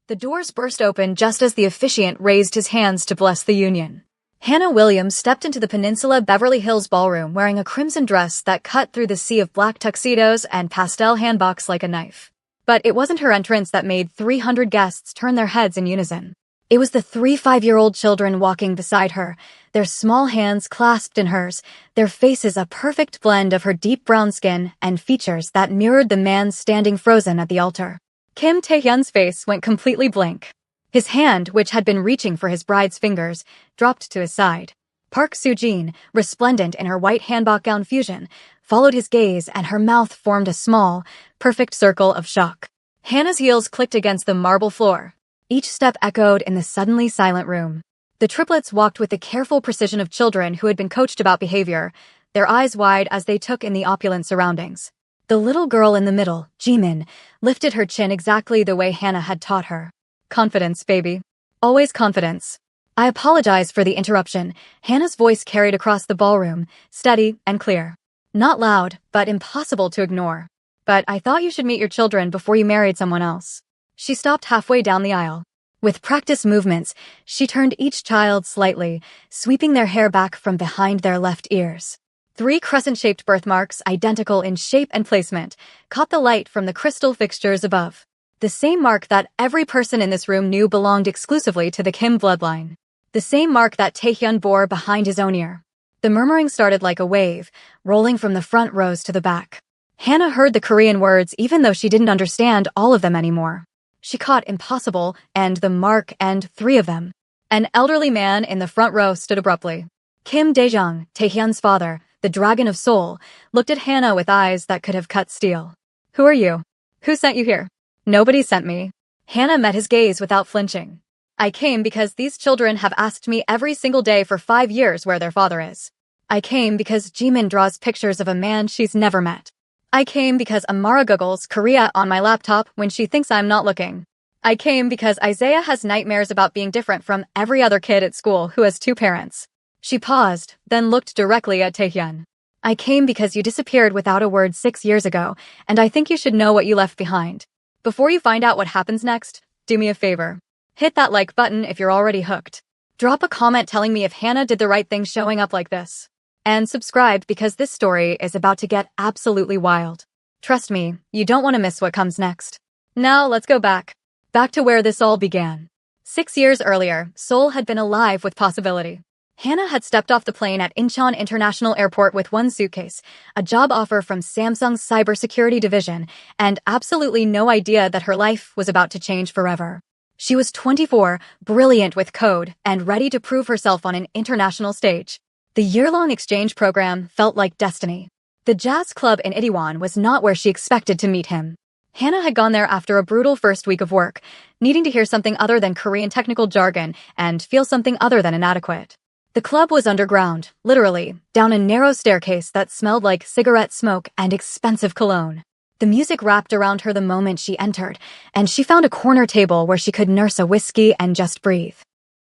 The doors burst open just as the officiant raised his hands to bless the union. Hannah Williams stepped into the Peninsula Beverly Hills ballroom wearing a crimson dress that cut through the sea of black tuxedos and pastel handboks like a knife. But it wasn't her entrance that made 300 guests turn their heads in unison. It was the 3 5-year-old children walking beside her, their small hands clasped in hers, their faces a perfect blend of her deep brown skin and features that mirrored the man standing frozen at the altar. Kim Taehyun's face went completely blank. His hand, which had been reaching for his bride's fingers, dropped to his side. Park Soo-jin, resplendent in her white hanbok gown fusion, followed his gaze and her mouth formed a small, perfect circle of shock. Hannah's heels clicked against the marble floor. Each step echoed in the suddenly silent room. The triplets walked with the careful precision of children who had been coached about behavior, their eyes wide as they took in the opulent surroundings. The little girl in the middle, Jimin, lifted her chin exactly the way Hannah had taught her. Confidence, baby. Always confidence. I apologize for the interruption. Hannah's voice carried across the ballroom, steady and clear. Not loud, but impossible to ignore. But I thought you should meet your children before you married someone else. She stopped halfway down the aisle. With practiced movements, she turned each child slightly, sweeping their hair back from behind their left ears. 3 crescent-shaped birthmarks, identical in shape and placement, caught the light from the crystal fixtures above. The same mark that every person in this room knew belonged exclusively to the Kim bloodline. The same mark that Taehyun bore behind his own ear. The murmuring started like a wave, rolling from the front rows to the back. Hannah heard the Korean words even though she didn't understand all of them anymore. She caught impossible and the mark and 3 of them. An elderly man in the front row stood abruptly. Kim Dae-jung, Taehyun's father, the Dragon of Seoul, looked at Hannah with eyes that could have cut steel. Who are you? Who sent you here? Nobody sent me. Hannah met his gaze without flinching. I came because these children have asked me every single day for 5 years where their father is. I came because Jimin draws pictures of a man she's never met. I came because Amara googles Korea on my laptop when she thinks I'm not looking. I came because Isaiah has nightmares about being different from every other kid at school who has 2 parents. She paused, then looked directly at Taehyun. I came because you disappeared without a word 6 years ago, and I think you should know what you left behind. Before you find out what happens next, do me a favor. Hit that like button if you're already hooked. Drop a comment telling me if Hannah did the right thing showing up like this. And subscribe because this story is about to get absolutely wild. Trust me, you don't want to miss what comes next. Now let's go back. Back to where this all began. 6 years earlier, Seoul had been alive with possibility. Hannah had stepped off the plane at Incheon International Airport with 1 suitcase, a job offer from Samsung's cybersecurity division, and absolutely no idea that her life was about to change forever. She was 24, brilliant with code, and ready to prove herself on an international stage. The year-long exchange program felt like destiny. The jazz club in Itaewon was not where she expected to meet him. Hannah had gone there after a brutal first week of work, needing to hear something other than Korean technical jargon and feel something other than inadequate. The club was underground, literally, down a narrow staircase that smelled like cigarette smoke and expensive cologne. The music wrapped around her the moment she entered, and she found a corner table where she could nurse a whiskey and just breathe.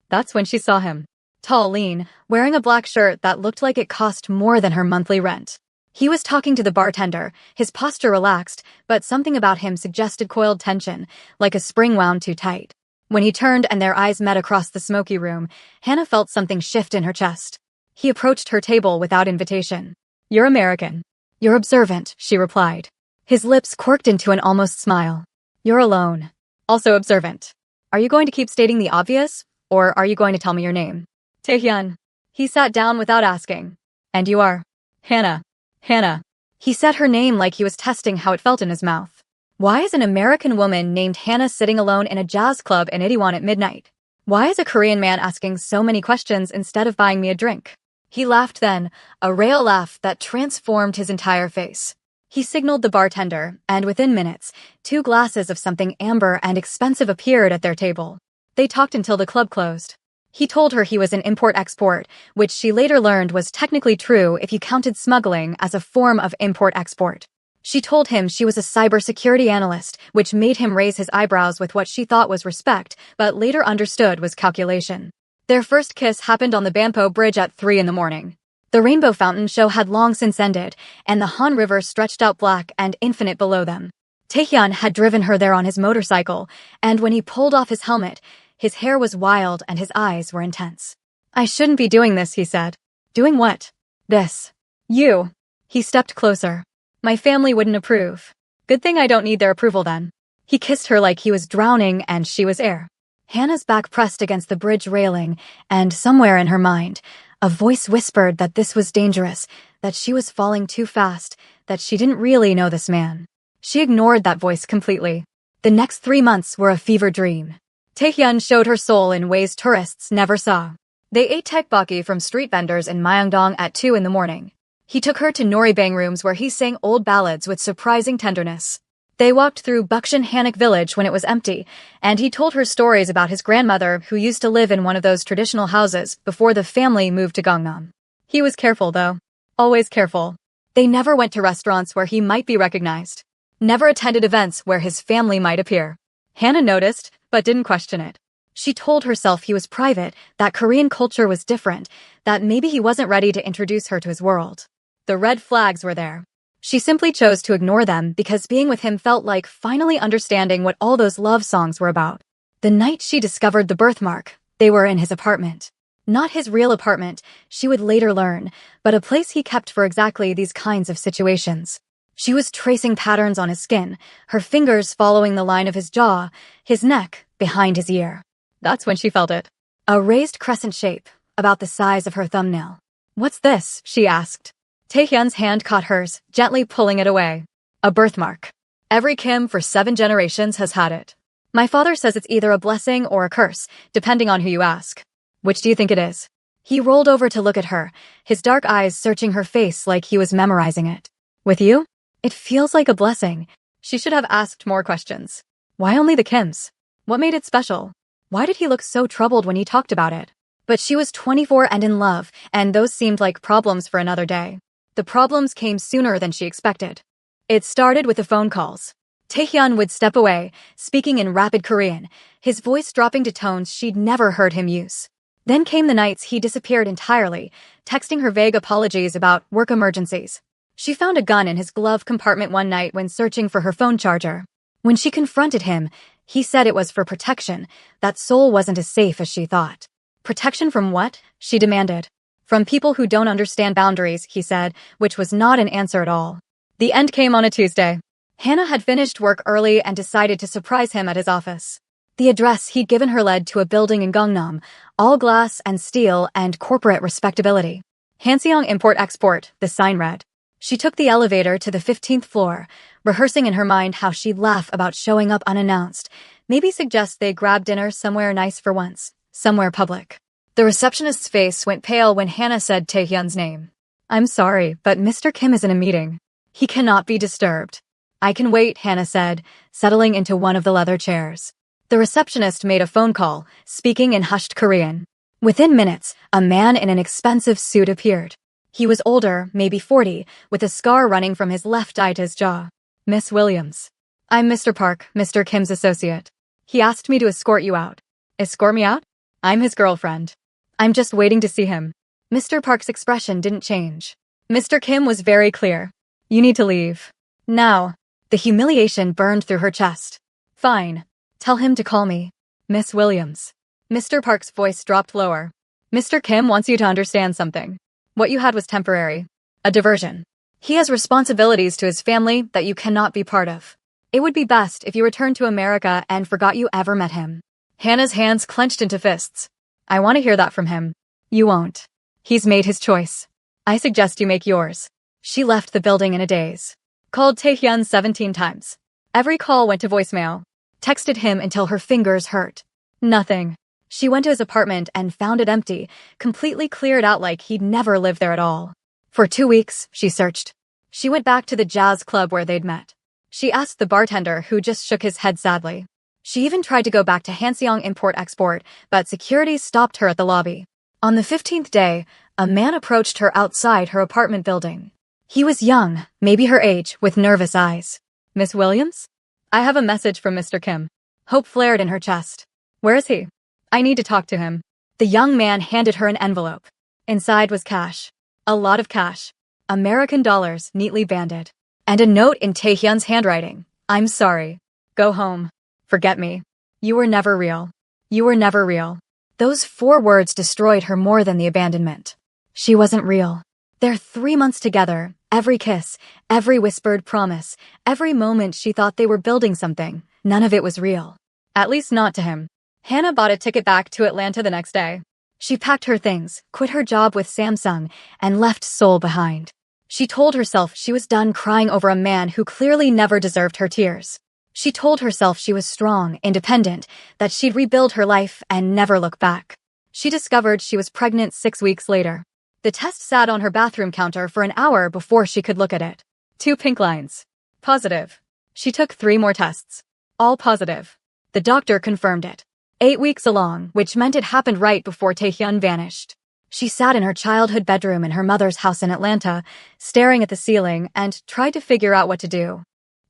That's when she saw him. Tall, lean, wearing a black shirt that looked like it cost more than her monthly rent. He was talking to the bartender, his posture relaxed, but something about him suggested coiled tension, like a spring wound too tight. When he turned and their eyes met across the smoky room, Hannah felt something shift in her chest. He approached her table without invitation. You're American. You're observant, she replied. His lips quirked into an almost smile. You're alone. Also observant. Are you going to keep stating the obvious, or are you going to tell me your name? Taehyun. He sat down without asking. And you are? Hannah. Hannah. He said her name like he was testing how it felt in his mouth. Why is an American woman named Hannah sitting alone in a jazz club in Itaewon at midnight? Why is a Korean man asking so many questions instead of buying me a drink? He laughed then, a real laugh that transformed his entire face. He signaled the bartender, and within minutes, 2 glasses of something amber and expensive appeared at their table. They talked until the club closed. He told her he was an import-export, which she later learned was technically true if you counted smuggling as a form of import-export. She told him she was a cybersecurity analyst, which made him raise his eyebrows with what she thought was respect, but later understood was calculation. Their first kiss happened on the Bampo Bridge at 3 in the morning. The Rainbow Fountain show had long since ended, and the Han River stretched out black and infinite below them. Taehyun had driven her there on his motorcycle, and when he pulled off his helmet, his hair was wild and his eyes were intense. "I shouldn't be doing this," he said. "Doing what?" "This." "You." He stepped closer. "My family wouldn't approve." "Good thing I don't need their approval then." He kissed her like he was drowning and she was air. Hannah's back pressed against the bridge railing, and somewhere in her mind, a voice whispered that this was dangerous, that she was falling too fast, that she didn't really know this man. She ignored that voice completely. The next 3 months were a fever dream. Taehyun showed her soul in ways tourists never saw. They ate tteokbokki from street vendors in Myeongdong at 2 in the morning. He took her to Noribang rooms where he sang old ballads with surprising tenderness. They walked through Bukshin Hanok village when it was empty, and he told her stories about his grandmother who used to live in one of those traditional houses before the family moved to Gangnam. He was careful, though. Always careful. They never went to restaurants where he might be recognized. Never attended events where his family might appear. Hannah noticed, but didn't question it. She told herself he was private, that Korean culture was different, that maybe he wasn't ready to introduce her to his world. The red flags were there. She simply chose to ignore them because being with him felt like finally understanding what all those love songs were about. The night she discovered the birthmark, they were in his apartment. Not his real apartment, she would later learn, but a place he kept for exactly these kinds of situations. She was tracing patterns on his skin, her fingers following the line of his jaw, his neck, behind his ear. That's when she felt it. A raised crescent shape, about the size of her thumbnail. "What's this?" she asked. Taehyun's hand caught hers, gently pulling it away. "A birthmark. Every Kim for 7 generations has had it. My father says it's either a blessing or a curse, depending on who you ask. Which do you think it is?" He rolled over to look at her, his dark eyes searching her face like he was memorizing it. "With you? It feels like a blessing." She should have asked more questions. Why only the Kims? What made it special? Why did he look so troubled when he talked about it? But she was 24 and in love, and those seemed like problems for another day. The problems came sooner than she expected. It started with the phone calls. Taehyun would step away, speaking in rapid Korean, his voice dropping to tones she'd never heard him use. Then came the nights he disappeared entirely, texting her vague apologies about work emergencies. She found a gun in his glove compartment one night when searching for her phone charger. When she confronted him, he said it was for protection, that Seoul wasn't as safe as she thought. Protection from what? She demanded. From people who don't understand boundaries, he said, which was not an answer at all. The end came on a Tuesday. Hannah had finished work early and decided to surprise him at his office. The address he'd given her led to a building in Gangnam, all glass and steel and corporate respectability. Hanseong Import-Export, the sign read. She took the elevator to the 15th floor, rehearsing in her mind how she'd laugh about showing up unannounced, maybe suggest they grab dinner somewhere nice for once, somewhere public. The receptionist's face went pale when Hannah said Taehyun's name. "I'm sorry, but Mr. Kim is in a meeting. He cannot be disturbed." "I can wait," Hannah said, settling into one of the leather chairs. The receptionist made a phone call, speaking in hushed Korean. Within minutes, a man in an expensive suit appeared. He was older, maybe 40, with a scar running from his left eye to his jaw. "Miss Williams. I'm Mr. Park, Mr. Kim's associate. He asked me to escort you out." "Escort me out?" "I'm his girlfriend. I'm just waiting to see him." Mr. Park's expression didn't change. Mr. Kim was very clear. "You need to leave. Now." The humiliation burned through her chest. "Fine. Tell him to call me Miss Williams." Mr. Park's voice dropped lower. "Mr. Kim wants you to understand something. What you had was temporary. A diversion. He has responsibilities to his family that you cannot be part of. It would be best if you returned to America and forgot you ever met him." Hannah's hands clenched into fists. "I want to hear that from him." "You won't. He's made his choice. I suggest you make yours." She left the building in a daze. Called Taehyun 17 times. Every call went to voicemail. Texted him until her fingers hurt. Nothing. She went to his apartment and found it empty, completely cleared out like he'd never lived there at all. For 2 weeks, she searched. She went back to the jazz club where they'd met. She asked the bartender, who just shook his head sadly. She even tried to go back to Hanseong Import-Export, but security stopped her at the lobby. On the 15th day, a man approached her outside her apartment building. He was young, maybe her age, with nervous eyes. "Miss Williams? I have a message from Mr. Kim." Hope flared in her chest. "Where is he? I need to talk to him." The young man handed her an envelope. Inside was cash. A lot of cash. American dollars neatly banded. And a note in Taehyun's handwriting. I'm sorry. Go home. Forget me. You were never real. You were never real. Those 4 words destroyed her more than the abandonment. She wasn't real. Their 3 months together, every kiss, every whispered promise, every moment she thought they were building something, none of it was real. At least not to him. Hannah bought a ticket back to Atlanta the next day. She packed her things, quit her job with Samsung, and left Seoul behind. She told herself she was done crying over a man who clearly never deserved her tears. She told herself she was strong, independent, that she'd rebuild her life and never look back. She discovered she was pregnant 6 weeks later. The test sat on her bathroom counter for an hour before she could look at it. 2 pink lines. Positive. She took 3 more tests. All positive. The doctor confirmed it. 8 weeks along, which meant it happened right before Taehyun vanished. She sat in her childhood bedroom in her mother's house in Atlanta, staring at the ceiling, and tried to figure out what to do.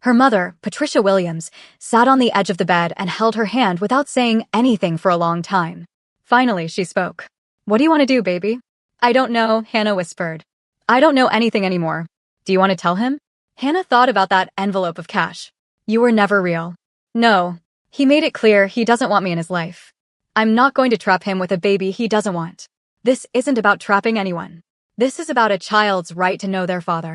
Her mother, Patricia Williams, sat on the edge of the bed and held her hand without saying anything for a long time. Finally, she spoke. "What do you want to do, baby?" "I don't know," Hannah whispered. "I don't know anything anymore. Do you want to tell him?" Hannah thought about that envelope of cash. "You were never real." "No. He made it clear he doesn't want me in his life. I'm not going to trap him with a baby he doesn't want. This isn't about trapping anyone. This is about a child's right to know their father."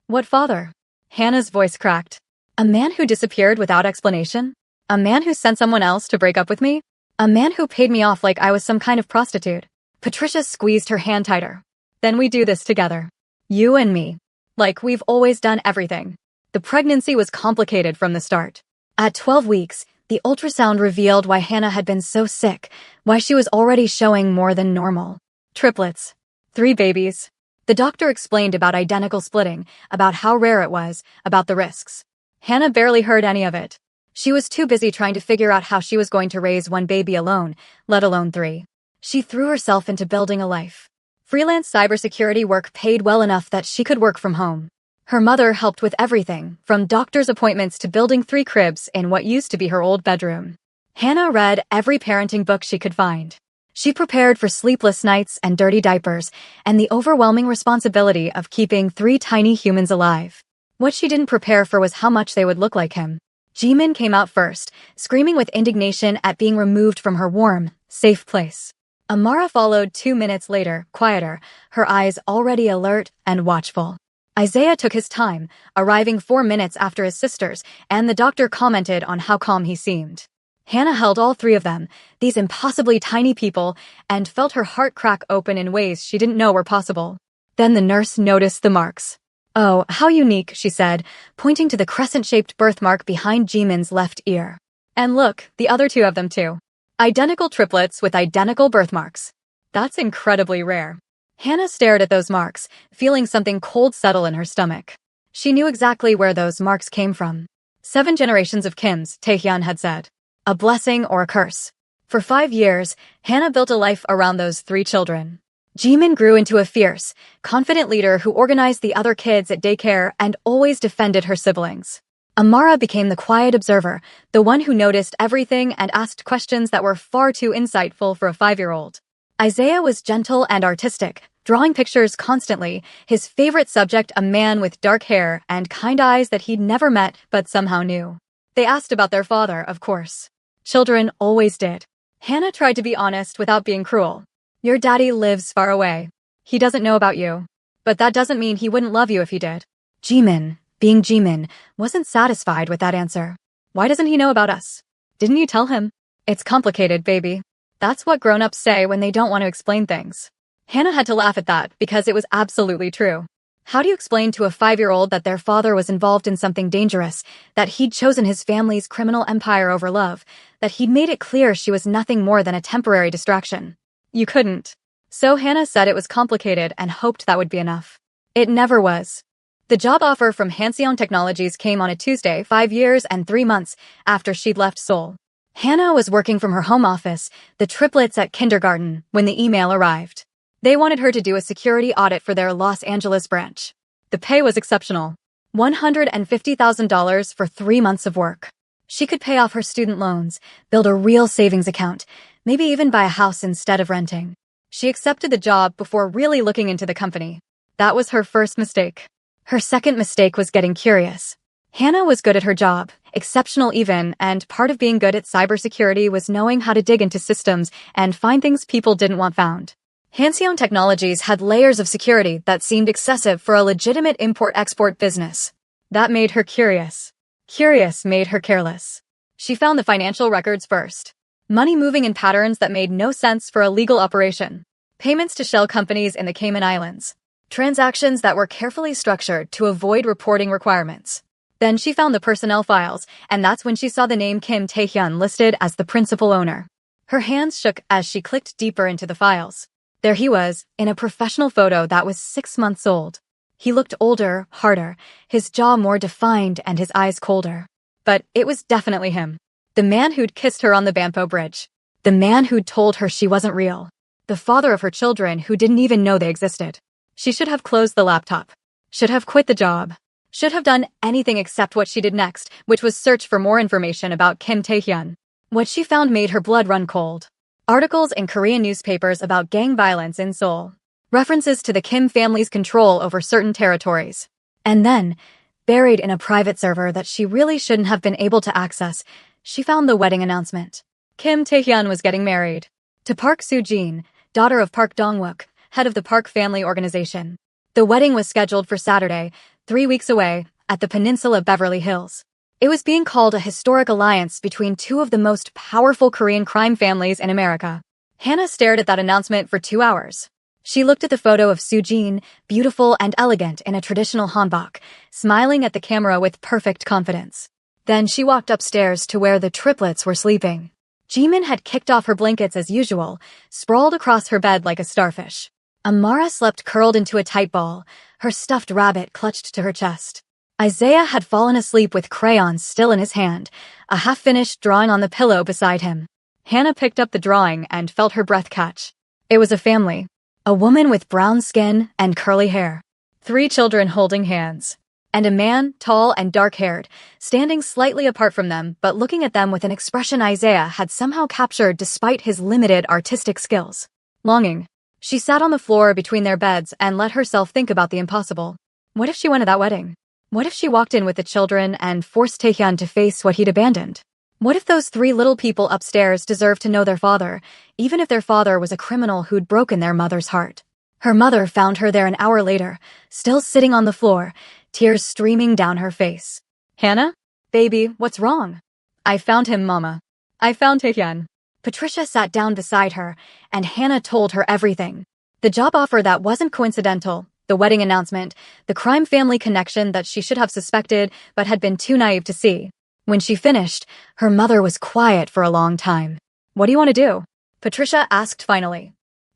"What father?" Hannah's voice cracked. "A man who disappeared without explanation? A man who sent someone else to break up with me? A man who paid me off like I was some kind of prostitute?" Patricia squeezed her hand tighter. "Then we do this together. You and me. Like we've always done everything." The pregnancy was complicated from the start. At 12 weeks, the ultrasound revealed why Hannah had been so sick, why she was already showing more than normal. Triplets. 3 babies. The doctor explained about identical splitting, about how rare it was, about the risks. Hannah barely heard any of it. She was too busy trying to figure out how she was going to raise 1 baby alone, let alone 3. She threw herself into building a life. Freelance cybersecurity work paid well enough that she could work from home. Her mother helped with everything, from doctor's appointments to building 3 cribs in what used to be her old bedroom. Hannah read every parenting book she could find. She prepared for sleepless nights and dirty diapers, and the overwhelming responsibility of keeping 3 tiny humans alive. What she didn't prepare for was how much they would look like him. Jimin came out first, screaming with indignation at being removed from her warm, safe place. Amara followed 2 minutes later, quieter, her eyes already alert and watchful. Isaiah took his time, arriving 4 minutes after his sisters, and the doctor commented on how calm he seemed. Hannah held all 3 of them, these impossibly tiny people, and felt her heart crack open in ways she didn't know were possible. Then the nurse noticed the marks. "Oh, how unique," she said, pointing to the crescent-shaped birthmark behind Jimin's left ear. "And look, the other 2 of them too. Identical triplets with identical birthmarks. That's incredibly rare." Hannah stared at those marks, feeling something cold settle in her stomach. She knew exactly where those marks came from. 7 generations of Kims, Taehyun had said. A blessing or a curse. For 5 years, Hannah built a life around those 3 children. Jimin grew into a fierce, confident leader who organized the other kids at daycare and always defended her siblings. Amara became the quiet observer, the one who noticed everything and asked questions that were far too insightful for a 5-year-old. Isaiah was gentle and artistic, drawing pictures constantly, his favorite subject a man with dark hair and kind eyes that he'd never met but somehow knew. They asked about their father, of course. Children always did. Hannah tried to be honest without being cruel. "Your daddy lives far away. He doesn't know about you. But that doesn't mean he wouldn't love you if he did." Jimin, being Jimin, wasn't satisfied with that answer. "Why doesn't he know about us? Didn't you tell him?" "It's complicated, baby. That's what grown-ups say when they don't want to explain things." Hannah had to laugh at that because it was absolutely true. How do you explain to a 5-year-old that their father was involved in something dangerous, that he'd chosen his family's criminal empire over love, that he'd made it clear she was nothing more than a temporary distraction? You couldn't. So Hannah said it was complicated and hoped that would be enough. It never was. The job offer from Hanseong Technologies came on a Tuesday 5 years and 3 months after she'd left Seoul. Hannah was working from her home office, the triplets at kindergarten, when the email arrived. They wanted her to do a security audit for their Los Angeles branch. The pay was exceptional. $150,000 for 3 months of work. She could pay off her student loans, build a real savings account, maybe even buy a house instead of renting. She accepted the job before really looking into the company. That was her first mistake. Her second mistake was getting curious. Hannah was good at her job, exceptional even, and part of being good at cybersecurity was knowing how to dig into systems and find things people didn't want found. Halcyon Technologies had layers of security that seemed excessive for a legitimate import-export business. That made her curious. Curious made her careless. She found the financial records first. Money moving in patterns that made no sense for a legal operation. Payments to shell companies in the Cayman Islands. Transactions that were carefully structured to avoid reporting requirements. Then she found the personnel files, and that's when she saw the name Kim Tae-hyun listed as the principal owner. Her hands shook as she clicked deeper into the files. There he was, in a professional photo that was 6 months old. He looked older, harder, his jaw more defined and his eyes colder. But it was definitely him. The man who'd kissed her on the Bampo Bridge. The man who'd told her she wasn't real. The father of her children who didn't even know they existed. She should have closed the laptop. Should have quit the job. Should have done anything except what she did next, which was search for more information about Kim Tae-hyun. What she found made her blood run cold. Articles in Korean newspapers about gang violence in Seoul. References to the Kim family's control over certain territories. And then, buried in a private server that she really shouldn't have been able to access, she found the wedding announcement. Kim Tae-hyun was getting married. To Park Soo-jin, daughter of Park Dong-wook, head of the Park family organization. The wedding was scheduled for Saturday, 3 weeks away, at the Peninsula Beverly Hills. It was being called a historic alliance between two of the most powerful Korean crime families in America. Hannah stared at that announcement for 2 hours. She looked at the photo of Soo-jin, beautiful and elegant in a traditional hanbok, smiling at the camera with perfect confidence. Then she walked upstairs to where the triplets were sleeping. Jimin had kicked off her blankets as usual, sprawled across her bed like a starfish. Amara slept curled into a tight ball, her stuffed rabbit clutched to her chest. Isaiah had fallen asleep with crayons still in his hand, a half-finished drawing on the pillow beside him. Hannah picked up the drawing and felt her breath catch. It was a family. A woman with brown skin and curly hair. 3 children holding hands. And a man, tall and dark-haired, standing slightly apart from them but looking at them with an expression Isaiah had somehow captured despite his limited artistic skills. Longing. She sat on the floor between their beds and let herself think about the impossible. What if she went to that wedding? What if she walked in with the children and forced Taehyun to face what he'd abandoned? What if those 3 little people upstairs deserved to know their father, even if their father was a criminal who'd broken their mother's heart? Her mother found her there an hour later, still sitting on the floor, tears streaming down her face. Hannah? Baby, what's wrong? I found him, Mama. I found Taehyun. Patricia sat down beside her, and Hannah told her everything. The job offer that wasn't coincidental, the wedding announcement, the crime family connection that she should have suspected but had been too naive to see. When she finished, her mother was quiet for a long time. What do you want to do? Patricia asked finally.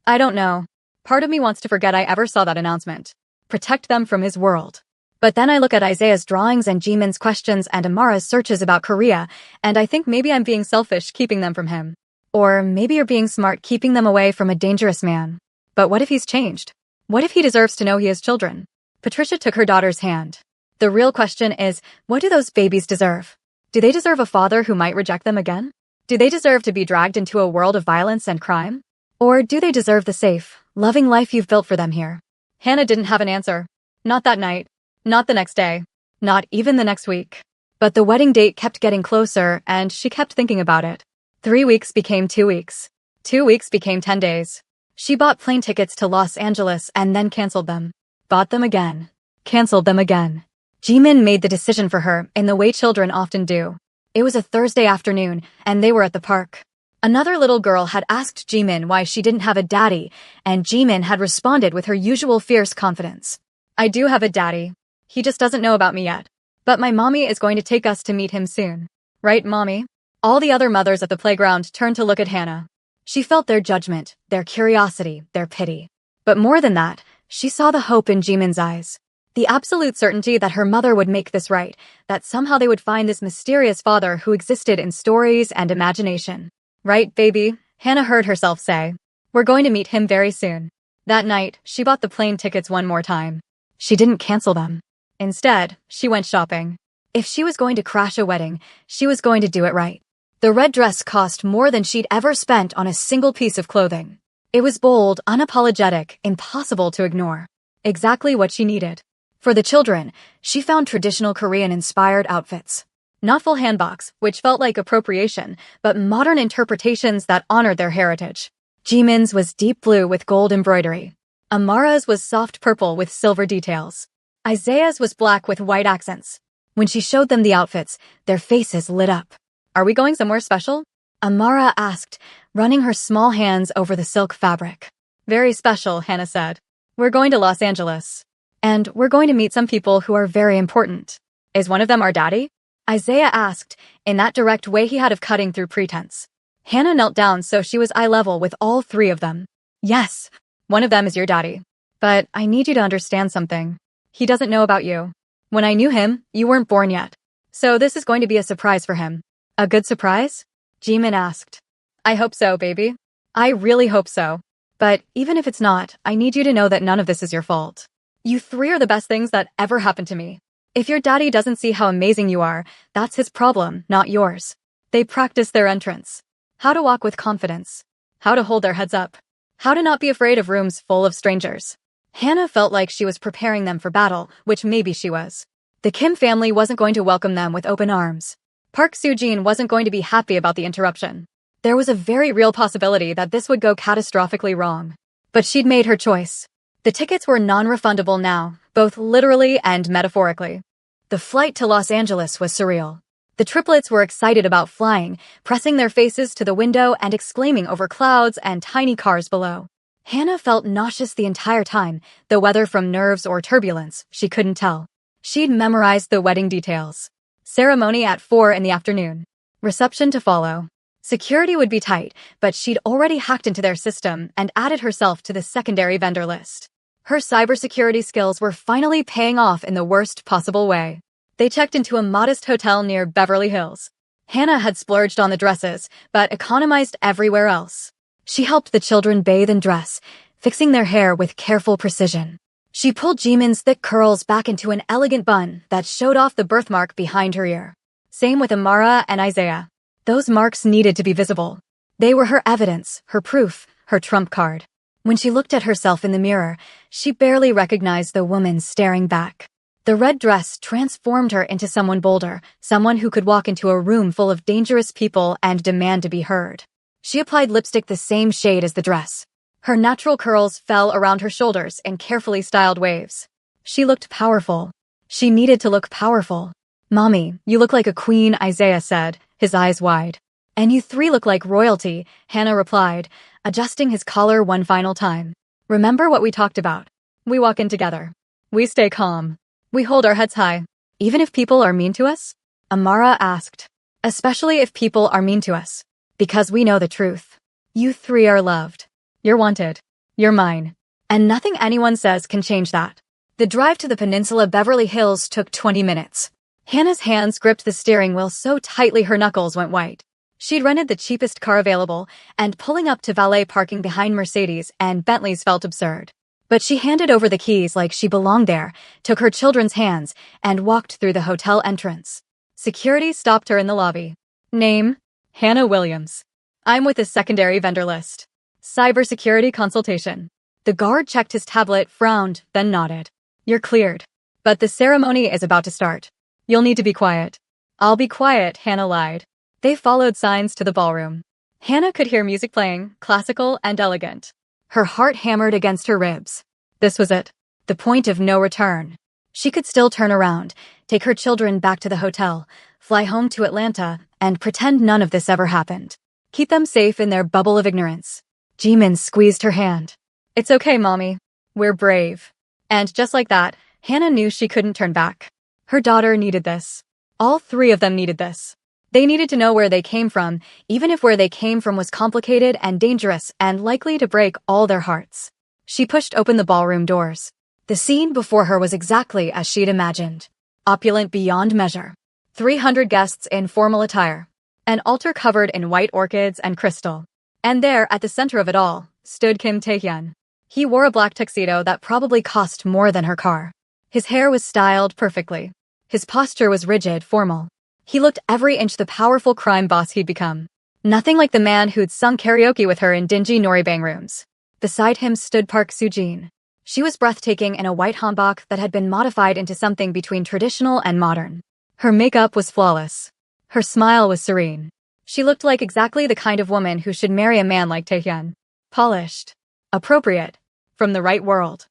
I don't know. Part of me wants to forget I ever saw that announcement. Protect them from his world. But then I look at Isaiah's drawings and Jimin's questions and Amara's searches about Korea, and I think maybe I'm being selfish keeping them from him. Or maybe you're being smart keeping them away from a dangerous man. But what if he's changed? What if he deserves to know he has children? Patricia took her daughter's hand. The real question is, what do those babies deserve? Do they deserve a father who might reject them again? Do they deserve to be dragged into a world of violence and crime? Or do they deserve the safe, loving life you've built for them here? Hannah didn't have an answer. Not that night. Not the next day. Not even the next week. But the wedding date kept getting closer, and she kept thinking about it. 3 weeks became 2 weeks. 2 weeks became 10 days. She bought plane tickets to Los Angeles and then canceled them. Bought them again. Canceled them again. Jimin made the decision for her in the way children often do. It was a Thursday afternoon, and they were at the park. Another little girl had asked Jimin why she didn't have a daddy, and Jimin had responded with her usual fierce confidence. I do have a daddy. He just doesn't know about me yet. But my mommy is going to take us to meet him soon. Right, Mommy? All the other mothers at the playground turned to look at Hannah. She felt their judgment, their curiosity, their pity. But more than that, she saw the hope in Jimin's eyes. The absolute certainty that her mother would make this right, that somehow they would find this mysterious father who existed in stories and imagination. Right, baby? Hannah heard herself say. We're going to meet him very soon. That night, she bought the plane tickets one more time. She didn't cancel them. Instead, she went shopping. If she was going to crash a wedding, she was going to do it right. The red dress cost more than she'd ever spent on a single piece of clothing. It was bold, unapologetic, impossible to ignore. Exactly what she needed. For the children, she found traditional Korean-inspired outfits. Not full hanboks, which felt like appropriation, but modern interpretations that honored their heritage. Jimin's was deep blue with gold embroidery. Amara's was soft purple with silver details. Isaiah's was black with white accents. When she showed them the outfits, their faces lit up. "Are we going somewhere special?" Amara asked, running her small hands over the silk fabric. "Very special," Hannah said. "We're going to Los Angeles. And we're going to meet some people who are very important." "Is one of them our daddy?" Isaiah asked, in that direct way he had of cutting through pretense. Hannah knelt down so she was eye level with all three of them. "Yes, one of them is your daddy. But I need you to understand something. He doesn't know about you. When I knew him, you weren't born yet. So this is going to be a surprise for him." "A good surprise?" Jimin asked. "I hope so, baby. I really hope so. But even if it's not, I need you to know that none of this is your fault. You three are the best things that ever happened to me. If your daddy doesn't see how amazing you are, that's his problem, not yours." They practiced their entrance. How to walk with confidence. How to hold their heads up. How to not be afraid of rooms full of strangers. Hannah felt like she was preparing them for battle, which maybe she was. The Kim family wasn't going to welcome them with open arms. Park Soo-jin wasn't going to be happy about the interruption. There was a very real possibility that this would go catastrophically wrong. But she'd made her choice. The tickets were non-refundable now, both literally and metaphorically. The flight to Los Angeles was surreal. The triplets were excited about flying, pressing their faces to the window and exclaiming over clouds and tiny cars below. Hannah felt nauseous the entire time, though whether from nerves or turbulence, she couldn't tell. She'd memorized the wedding details. Ceremony at 4 in the afternoon. Reception to follow. Security would be tight, but she'd already hacked into their system and added herself to the secondary vendor list. Her cybersecurity skills were finally paying off in the worst possible way. They checked into a modest hotel near Beverly Hills. Hannah had splurged on the dresses, but economized everywhere else. She helped the children bathe and dress, fixing their hair with careful precision. She pulled Jimin's thick curls back into an elegant bun that showed off the birthmark behind her ear. Same with Amara and Isaiah. Those marks needed to be visible. They were her evidence, her proof, her trump card. When she looked at herself in the mirror, she barely recognized the woman staring back. The red dress transformed her into someone bolder, someone who could walk into a room full of dangerous people and demand to be heard. She applied lipstick the same shade as the dress. Her natural curls fell around her shoulders in carefully styled waves. She looked powerful. She needed to look powerful. "Mommy, you look like a queen," Isaiah said, his eyes wide. "And you three look like royalty," Hannah replied, adjusting his collar one final time. "Remember what we talked about? We walk in together. We stay calm. We hold our heads high. Even if people are mean to us?" Amara asked. "Especially if people are mean to us. Because we know the truth. You three are loved. You're wanted. You're mine. And nothing anyone says can change that." The drive to the Peninsula Beverly Hills took 20 minutes. Hannah's hands gripped the steering wheel so tightly her knuckles went white. She'd rented the cheapest car available, and pulling up to valet parking behind Mercedes and Bentleys felt absurd. But she handed over the keys like she belonged there, took her children's hands, and walked through the hotel entrance. Security stopped her in the lobby. "Name? Hannah Williams. I'm with the secondary vendor list. Cybersecurity consultation." The guard checked his tablet, frowned, then nodded. "You're cleared. But the ceremony is about to start. You'll need to be quiet." "I'll be quiet," Hannah lied. They followed signs to the ballroom. Hannah could hear music playing, classical and elegant. Her heart hammered against her ribs. This was it. The point of no return. She could still turn around, take her children back to the hotel, fly home to Atlanta, and pretend none of this ever happened. Keep them safe in their bubble of ignorance. Jimin squeezed her hand. "It's okay, Mommy. We're brave." And just like that, Hannah knew she couldn't turn back. Her daughter needed this. All three of them needed this. They needed to know where they came from, even if where they came from was complicated and dangerous and likely to break all their hearts. She pushed open the ballroom doors. The scene before her was exactly as she'd imagined. Opulent beyond measure. 300 guests in formal attire. An altar covered in white orchids and crystal. And there, at the center of it all, stood Kim Tae-hyun. He wore a black tuxedo that probably cost more than her car. His hair was styled perfectly. His posture was rigid, formal. He looked every inch the powerful crime boss he'd become. Nothing like the man who'd sung karaoke with her in dingy Noribang rooms. Beside him stood Park Soo-jin. She was breathtaking in a white hanbok that had been modified into something between traditional and modern. Her makeup was flawless. Her smile was serene. She looked like exactly the kind of woman who should marry a man like Taehyun. Polished. Appropriate. From the right world.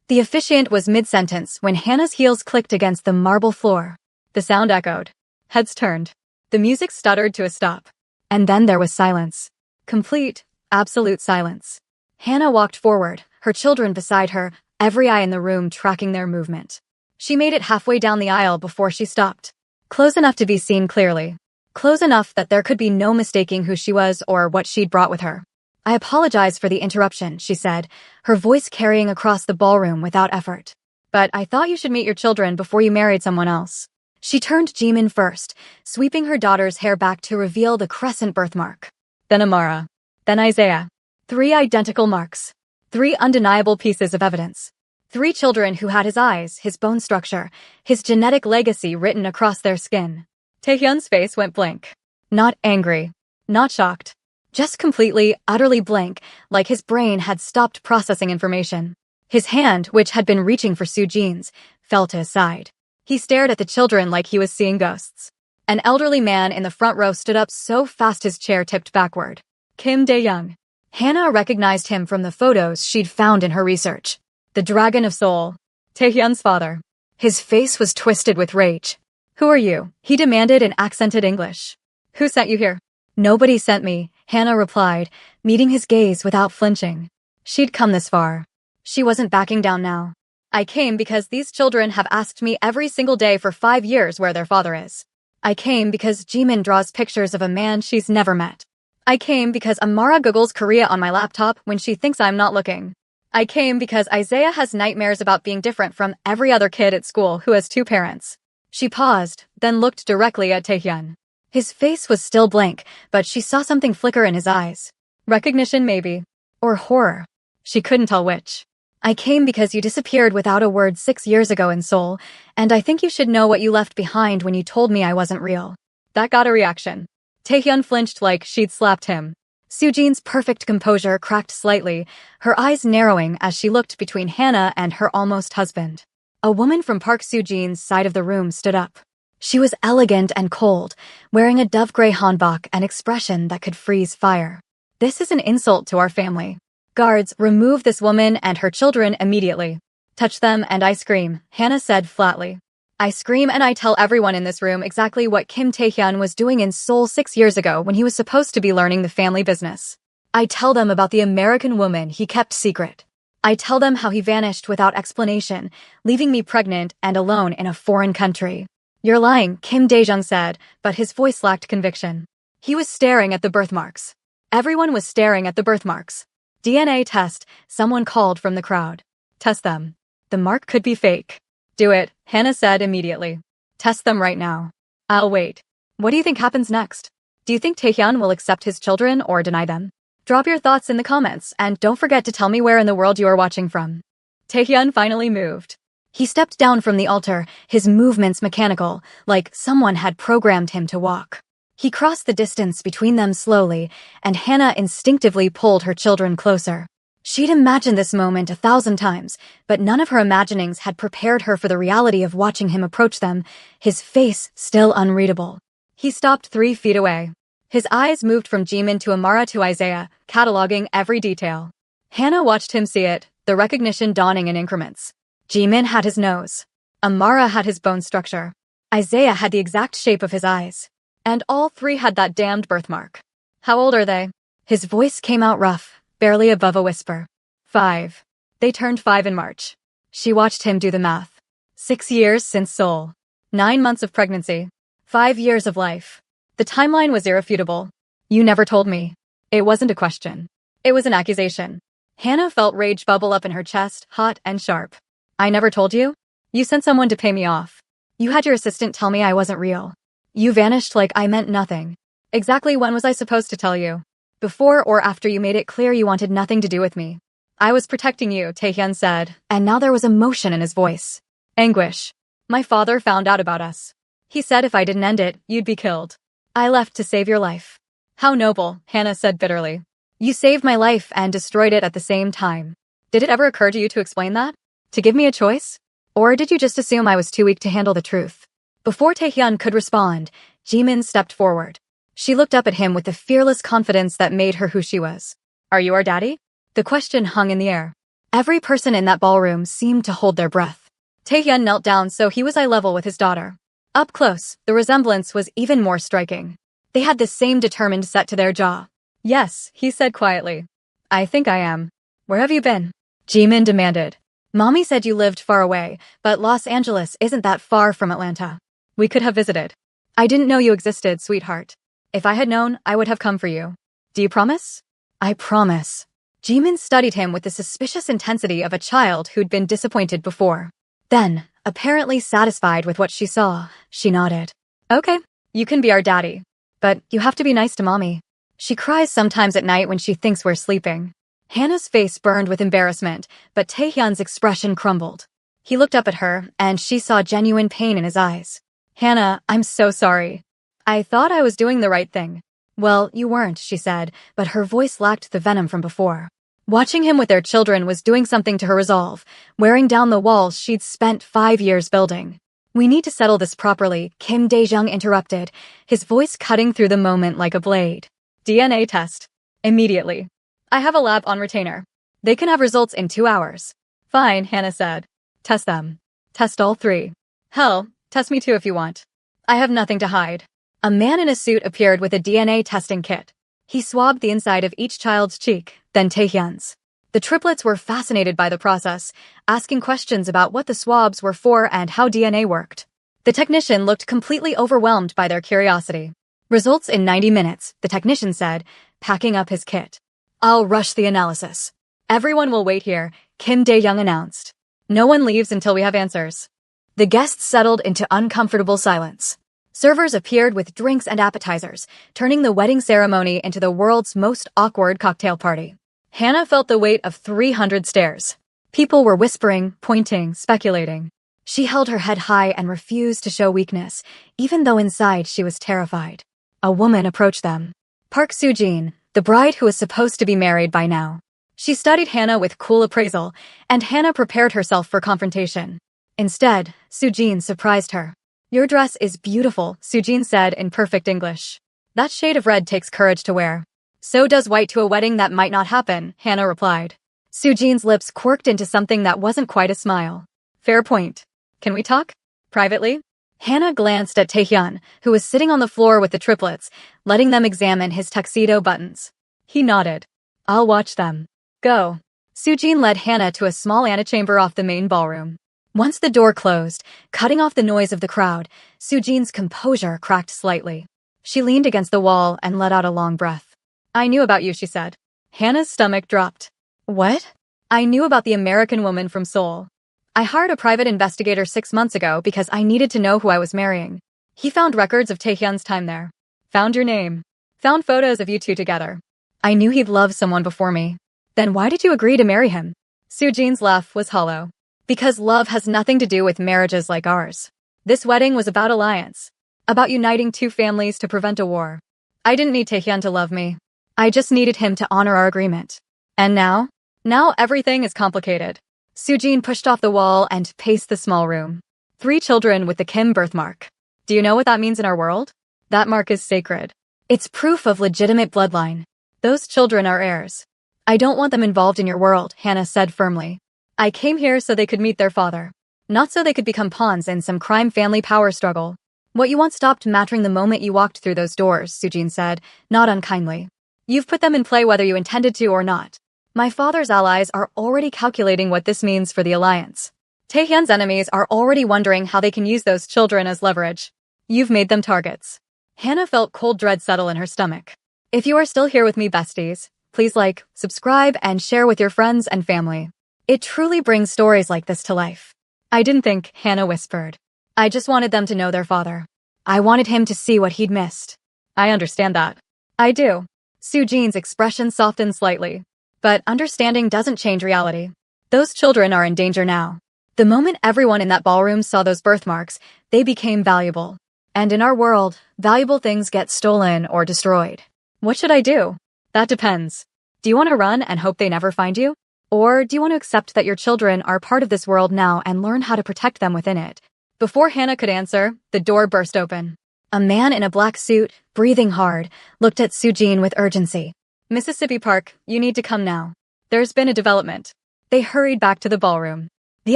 The officiant was mid-sentence when Hannah's heels clicked against the marble floor. The sound echoed. Heads turned. The music stuttered to a stop. And then there was silence. Complete, absolute silence. Hannah walked forward, her children beside her, every eye in the room tracking their movement. She made it halfway down the aisle before she stopped. Close enough to be seen clearly. Close enough that there could be no mistaking who she was or what she'd brought with her. I apologize for the interruption, she said, her voice carrying across the ballroom without effort. But I thought you should meet your children before you married someone else. She turned Jimin first, sweeping her daughter's hair back to reveal the crescent birthmark. Then Amara. Then Isaiah. 3 identical marks. 3 undeniable pieces of evidence. 3 children who had his eyes, his bone structure, his genetic legacy written across their skin. Taehyun's face went blank. Not angry. Not shocked. Just completely, utterly blank, like his brain had stopped processing information. His hand, which had been reaching for Sujin's, fell to his side. He stared at the children like he was seeing ghosts. An elderly man in the front row stood up so fast his chair tipped backward. Kim Dae-young. Hannah recognized him from the photos she'd found in her research. The Dragon of Seoul. Taehyun's father. His face was twisted with rage. Who are you? He demanded in accented English. Who sent you here? Nobody sent me, Hannah replied, meeting his gaze without flinching. She'd come this far. She wasn't backing down now. I came because these children have asked me every single day for 5 years where their father is. I came because Jimin draws pictures of a man she's never met. I came because Amara googles Korea on my laptop when she thinks I'm not looking. I came because Isaiah has nightmares about being different from every other kid at school who has 2 parents. She paused, then looked directly at Taehyun. His face was still blank, but she saw something flicker in his eyes. Recognition maybe. Or horror. She couldn't tell which. I came because you disappeared without a word 6 years ago in Seoul, and I think you should know what you left behind when you told me I wasn't real. That got a reaction. Taehyun flinched like she'd slapped him. Sujin's perfect composure cracked slightly, her eyes narrowing as she looked between Hannah and her almost husband. A woman from Park Sujin's side of the room stood up. She was elegant and cold, wearing a dove-gray hanbok, an expression that could freeze fire. This is an insult to our family. Guards, remove this woman and her children immediately. Touch them and I scream, Hannah said flatly. I scream and I tell everyone in this room exactly what Kim Taehyun was doing in Seoul 6 years ago when he was supposed to be learning the family business. I tell them about the American woman he kept secret. I tell them how he vanished without explanation, leaving me pregnant and alone in a foreign country. You're lying, Kim Dae-jung said, but his voice lacked conviction. He was staring at the birthmarks. Everyone was staring at the birthmarks. DNA test, someone called from the crowd. Test them. The mark could be fake. Do it, Hannah said immediately. Test them right now. I'll wait. What do you think happens next? Do you think Taehyun will accept his children or deny them? Drop your thoughts in the comments and don't forget to tell me where in the world you are watching from. Taehyun finally moved. He stepped down from the altar, his movements mechanical, like someone had programmed him to walk. He crossed the distance between them slowly, and Hannah instinctively pulled her children closer. She'd imagined this moment 1,000 times, but none of her imaginings had prepared her for the reality of watching him approach them, his face still unreadable. He stopped 3 feet away. His eyes moved from Jimin to Amara to Isaiah, cataloging every detail. Hannah watched him see it, the recognition dawning in increments. Jimin had his nose. Amara had his bone structure. Isaiah had the exact shape of his eyes. And all 3 had that damned birthmark. How old are they? His voice came out rough, barely above a whisper. 5. They turned 5 in March. She watched him do the math. 6 years since Seoul. 9 months of pregnancy. 5 years of life. The timeline was irrefutable. You never told me. It wasn't a question. It was an accusation. Hannah felt rage bubble up in her chest, hot and sharp. I never told you? You sent someone to pay me off. You had your assistant tell me I wasn't real. You vanished like I meant nothing. Exactly when was I supposed to tell you? Before or after you made it clear you wanted nothing to do with me? I was protecting you, Taehyun said, and now there was emotion in his voice. Anguish. My father found out about us. He said if I didn't end it, you'd be killed. I left to save your life. How noble, Hannah said bitterly. You saved my life and destroyed it at the same time. Did it ever occur to you to explain that? To give me a choice? Or did you just assume I was too weak to handle the truth? Before Taehyun could respond, Jimin stepped forward. She looked up at him with the fearless confidence that made her who she was. Are you our daddy? The question hung in the air. Every person in that ballroom seemed to hold their breath. Taehyun knelt down so he was eye level with his daughter. Up close, the resemblance was even more striking. They had the same determined set to their jaw. Yes, he said quietly. I think I am. Where have you been? Jimin demanded. Mommy said you lived far away, but Los Angeles isn't that far from Atlanta. We could have visited. I didn't know you existed, sweetheart. If I had known, I would have come for you. Do you promise? I promise. Jimin studied him with the suspicious intensity of a child who'd been disappointed before. Then, apparently satisfied with what she saw, she nodded. Okay, you can be our daddy. But you have to be nice to Mommy. She cries sometimes at night when she thinks we're sleeping. Hannah's face burned with embarrassment, but Taehyun's expression crumbled. He looked up at her, and she saw genuine pain in his eyes. Hannah, I'm so sorry. I thought I was doing the right thing. Well, you weren't, she said, but her voice lacked the venom from before. Watching him with their children was doing something to her resolve, wearing down the walls she'd spent 5 years building. We need to settle this properly, Kim Dae-jung interrupted, his voice cutting through the moment like a blade. DNA test. Immediately. I have a lab on retainer. They can have results in 2 hours. Fine, Hannah said. Test them. Test all 3. Hell, test me too if you want. I have nothing to hide. A man in a suit appeared with a DNA testing kit. He swabbed the inside of each child's cheek, then Taehyun's. The triplets were fascinated by the process, asking questions about what the swabs were for and how DNA worked. The technician looked completely overwhelmed by their curiosity. Results in 90 minutes, the technician said, packing up his kit. I'll rush the analysis. Everyone will wait here, Kim Dae-jung announced. No one leaves until we have answers. The guests settled into uncomfortable silence. Servers appeared with drinks and appetizers, turning the wedding ceremony into the world's most awkward cocktail party. Hannah felt the weight of 300 stares. People were whispering, pointing, speculating. She held her head high and refused to show weakness, even though inside she was terrified. A woman approached them. Park Soo-jin, the bride who was supposed to be married by now. She studied Hannah with cool appraisal, and Hannah prepared herself for confrontation. Instead, Soo-jin surprised her. Your dress is beautiful, Soo-jin said in perfect English. That shade of red takes courage to wear. So does white to a wedding that might not happen, Hannah replied. Soo-jin's lips quirked into something that wasn't quite a smile. Fair point. Can we talk? Privately? Hannah glanced at Taehyun, who was sitting on the floor with the triplets, letting them examine his tuxedo buttons. He nodded. I'll watch them. Go. Soo-jin led Hannah to a small antechamber off the main ballroom. Once the door closed, cutting off the noise of the crowd, Soo-jin's composure cracked slightly. She leaned against the wall and let out a long breath. I knew about you, she said. Hannah's stomach dropped. What? I knew about the American woman from Seoul. I hired a private investigator 6 months ago because I needed to know who I was marrying. He found records of Taehyun's time there. Found your name. Found photos of you two together. I knew he'd love someone before me. Then why did you agree to marry him? Soo-jin's laugh was hollow. Because love has nothing to do with marriages like ours. This wedding was about alliance. About uniting 2 families to prevent a war. I didn't need Taehyun to love me. I just needed him to honor our agreement. And now? Now everything is complicated. Soo-jin pushed off the wall and paced the small room. 3 children with the Kim birthmark. Do you know what that means in our world? That mark is sacred. It's proof of legitimate bloodline. Those children are heirs. I don't want them involved in your world, Hannah said firmly. I came here so they could meet their father. Not so they could become pawns in some crime family power struggle. What you want stopped mattering the moment you walked through those doors, Soo-jin said, not unkindly. You've put them in play whether you intended to or not. My father's allies are already calculating what this means for the alliance. Taehyun's enemies are already wondering how they can use those children as leverage. You've made them targets. Hannah felt cold dread settle in her stomach. If you are still here with me, besties, please like, subscribe, and share with your friends and family. It truly brings stories like this to life. I didn't think, Hannah whispered. I just wanted them to know their father. I wanted him to see what he'd missed. I understand that. I do. Soo-jin's expression softened slightly. But understanding doesn't change reality. Those children are in danger now. The moment everyone in that ballroom saw those birthmarks, they became valuable. And in our world, valuable things get stolen or destroyed. What should I do? That depends. Do you want to run and hope they never find you? Or do you want to accept that your children are part of this world now and learn how to protect them within it? Before Hannah could answer, the door burst open. A man in a black suit, breathing hard, looked at Sujin with urgency. Mississippi Park, you need to come now. There's been a development. They hurried back to the ballroom. The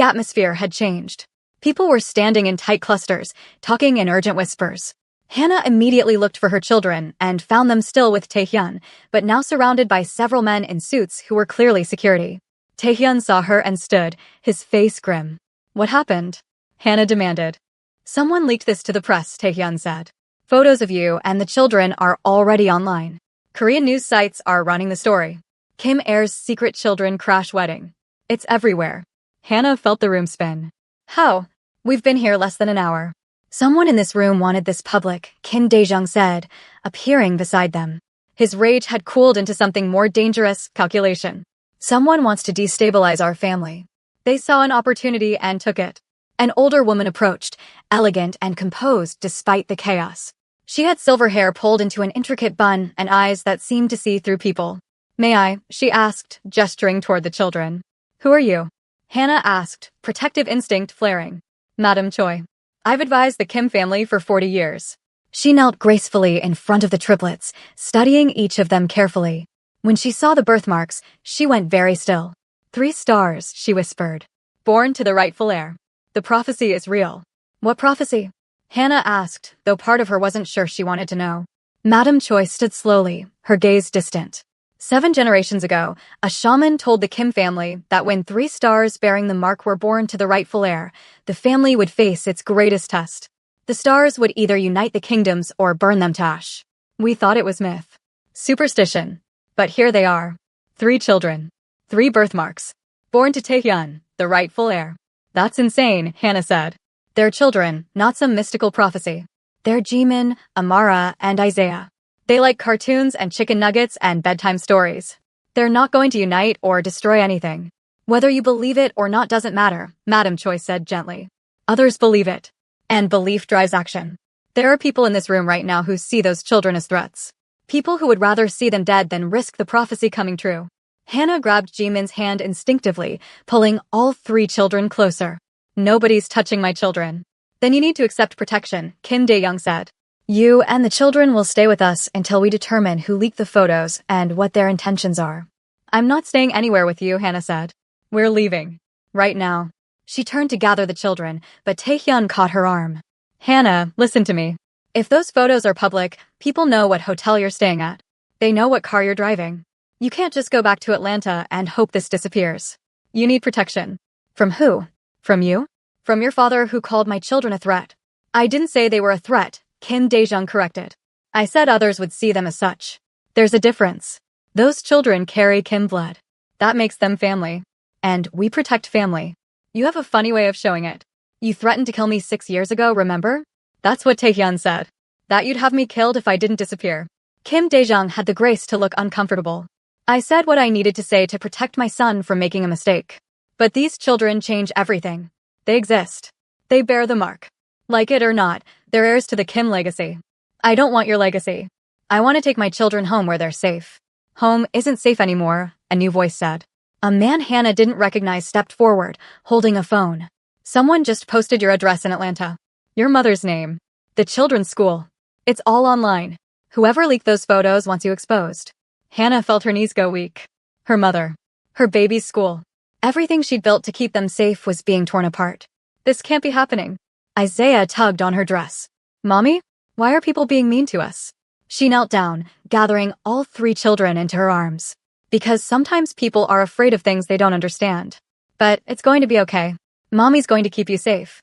atmosphere had changed. People were standing in tight clusters, talking in urgent whispers. Hannah immediately looked for her children and found them still with Taehyun, but now surrounded by several men in suits who were clearly security. Taehyun saw her and stood, his face grim. What happened? Hannah demanded. Someone leaked this to the press, Taehyun said. Photos of you and the children are already online. Korean news sites are running the story. Kim Air's secret children crash wedding. It's everywhere. Hannah felt the room spin. How? We've been here less than an hour. Someone in this room wanted this public, Kim Dae-jung said, appearing beside them. His rage had cooled into something more dangerous, calculation. Someone wants to destabilize our family. They saw an opportunity and took it. An older woman approached, elegant and composed despite the chaos. She had silver hair pulled into an intricate bun and eyes that seemed to see through people. May I? She asked, gesturing toward the children. Who are you? Hannah asked, protective instinct flaring. Madam Choi. I've advised the Kim family for 40 years. She knelt gracefully in front of the triplets, studying each of them carefully. When she saw the birthmarks, she went very still. 3 stars, she whispered. Born to the rightful heir. The prophecy is real. What prophecy? Hannah asked, though part of her wasn't sure she wanted to know. Madam Choi stood slowly, her gaze distant. 7 generations ago, a shaman told the Kim family that when 3 stars bearing the mark were born to the rightful heir, the family would face its greatest test. The stars would either unite the kingdoms or burn them to ash. We thought it was myth. Superstition. But here they are. 3 children. 3 birthmarks. Born to Taehyun, the rightful heir. That's insane, Hannah said. They're children, not some mystical prophecy. They're Jimin, Amara, and Isaiah. They like cartoons and chicken nuggets and bedtime stories. They're not going to unite or destroy anything. Whether you believe it or not doesn't matter, Madam Choi said gently. Others believe it. And belief drives action. There are people in this room right now who see those children as threats. People who would rather see them dead than risk the prophecy coming true. Hannah grabbed Jimin's hand instinctively, pulling all 3 children closer. Nobody's touching my children. Then you need to accept protection, Kim Dae-jung said. You and the children will stay with us until we determine who leaked the photos and what their intentions are. I'm not staying anywhere with you, Hannah said. We're leaving. Right now. She turned to gather the children, but Taehyun caught her arm. Hannah, listen to me. If those photos are public, people know what hotel you're staying at. They know what car you're driving. You can't just go back to Atlanta and hope this disappears. You need protection. From who? From you? From your father who called my children a threat. I didn't say they were a threat, Kim Dae-jung corrected. I said others would see them as such. There's a difference. Those children carry Kim blood. That makes them family. And we protect family. You have a funny way of showing it. You threatened to kill me 6 years ago, remember? That's what Taehyun said. That you'd have me killed if I didn't disappear. Kim Dae-jung had the grace to look uncomfortable. I said what I needed to say to protect my son from making a mistake. But these children change everything. They exist. They bear the mark. Like it or not, they're heirs to the Kim legacy. I don't want your legacy. I want to take my children home where they're safe. Home isn't safe anymore, a new voice said. A man Hannah didn't recognize stepped forward, holding a phone. Someone just posted your address in Atlanta. Your mother's name. The children's school. It's all online. Whoever leaked those photos wants you exposed. Hannah felt her knees go weak. Her mother. Her baby's school. Everything she'd built to keep them safe was being torn apart. This can't be happening. Isaiah tugged on her dress. Mommy? Why are people being mean to us? She knelt down, gathering all 3 children into her arms. Because sometimes people are afraid of things they don't understand. But it's going to be okay. Mommy's going to keep you safe.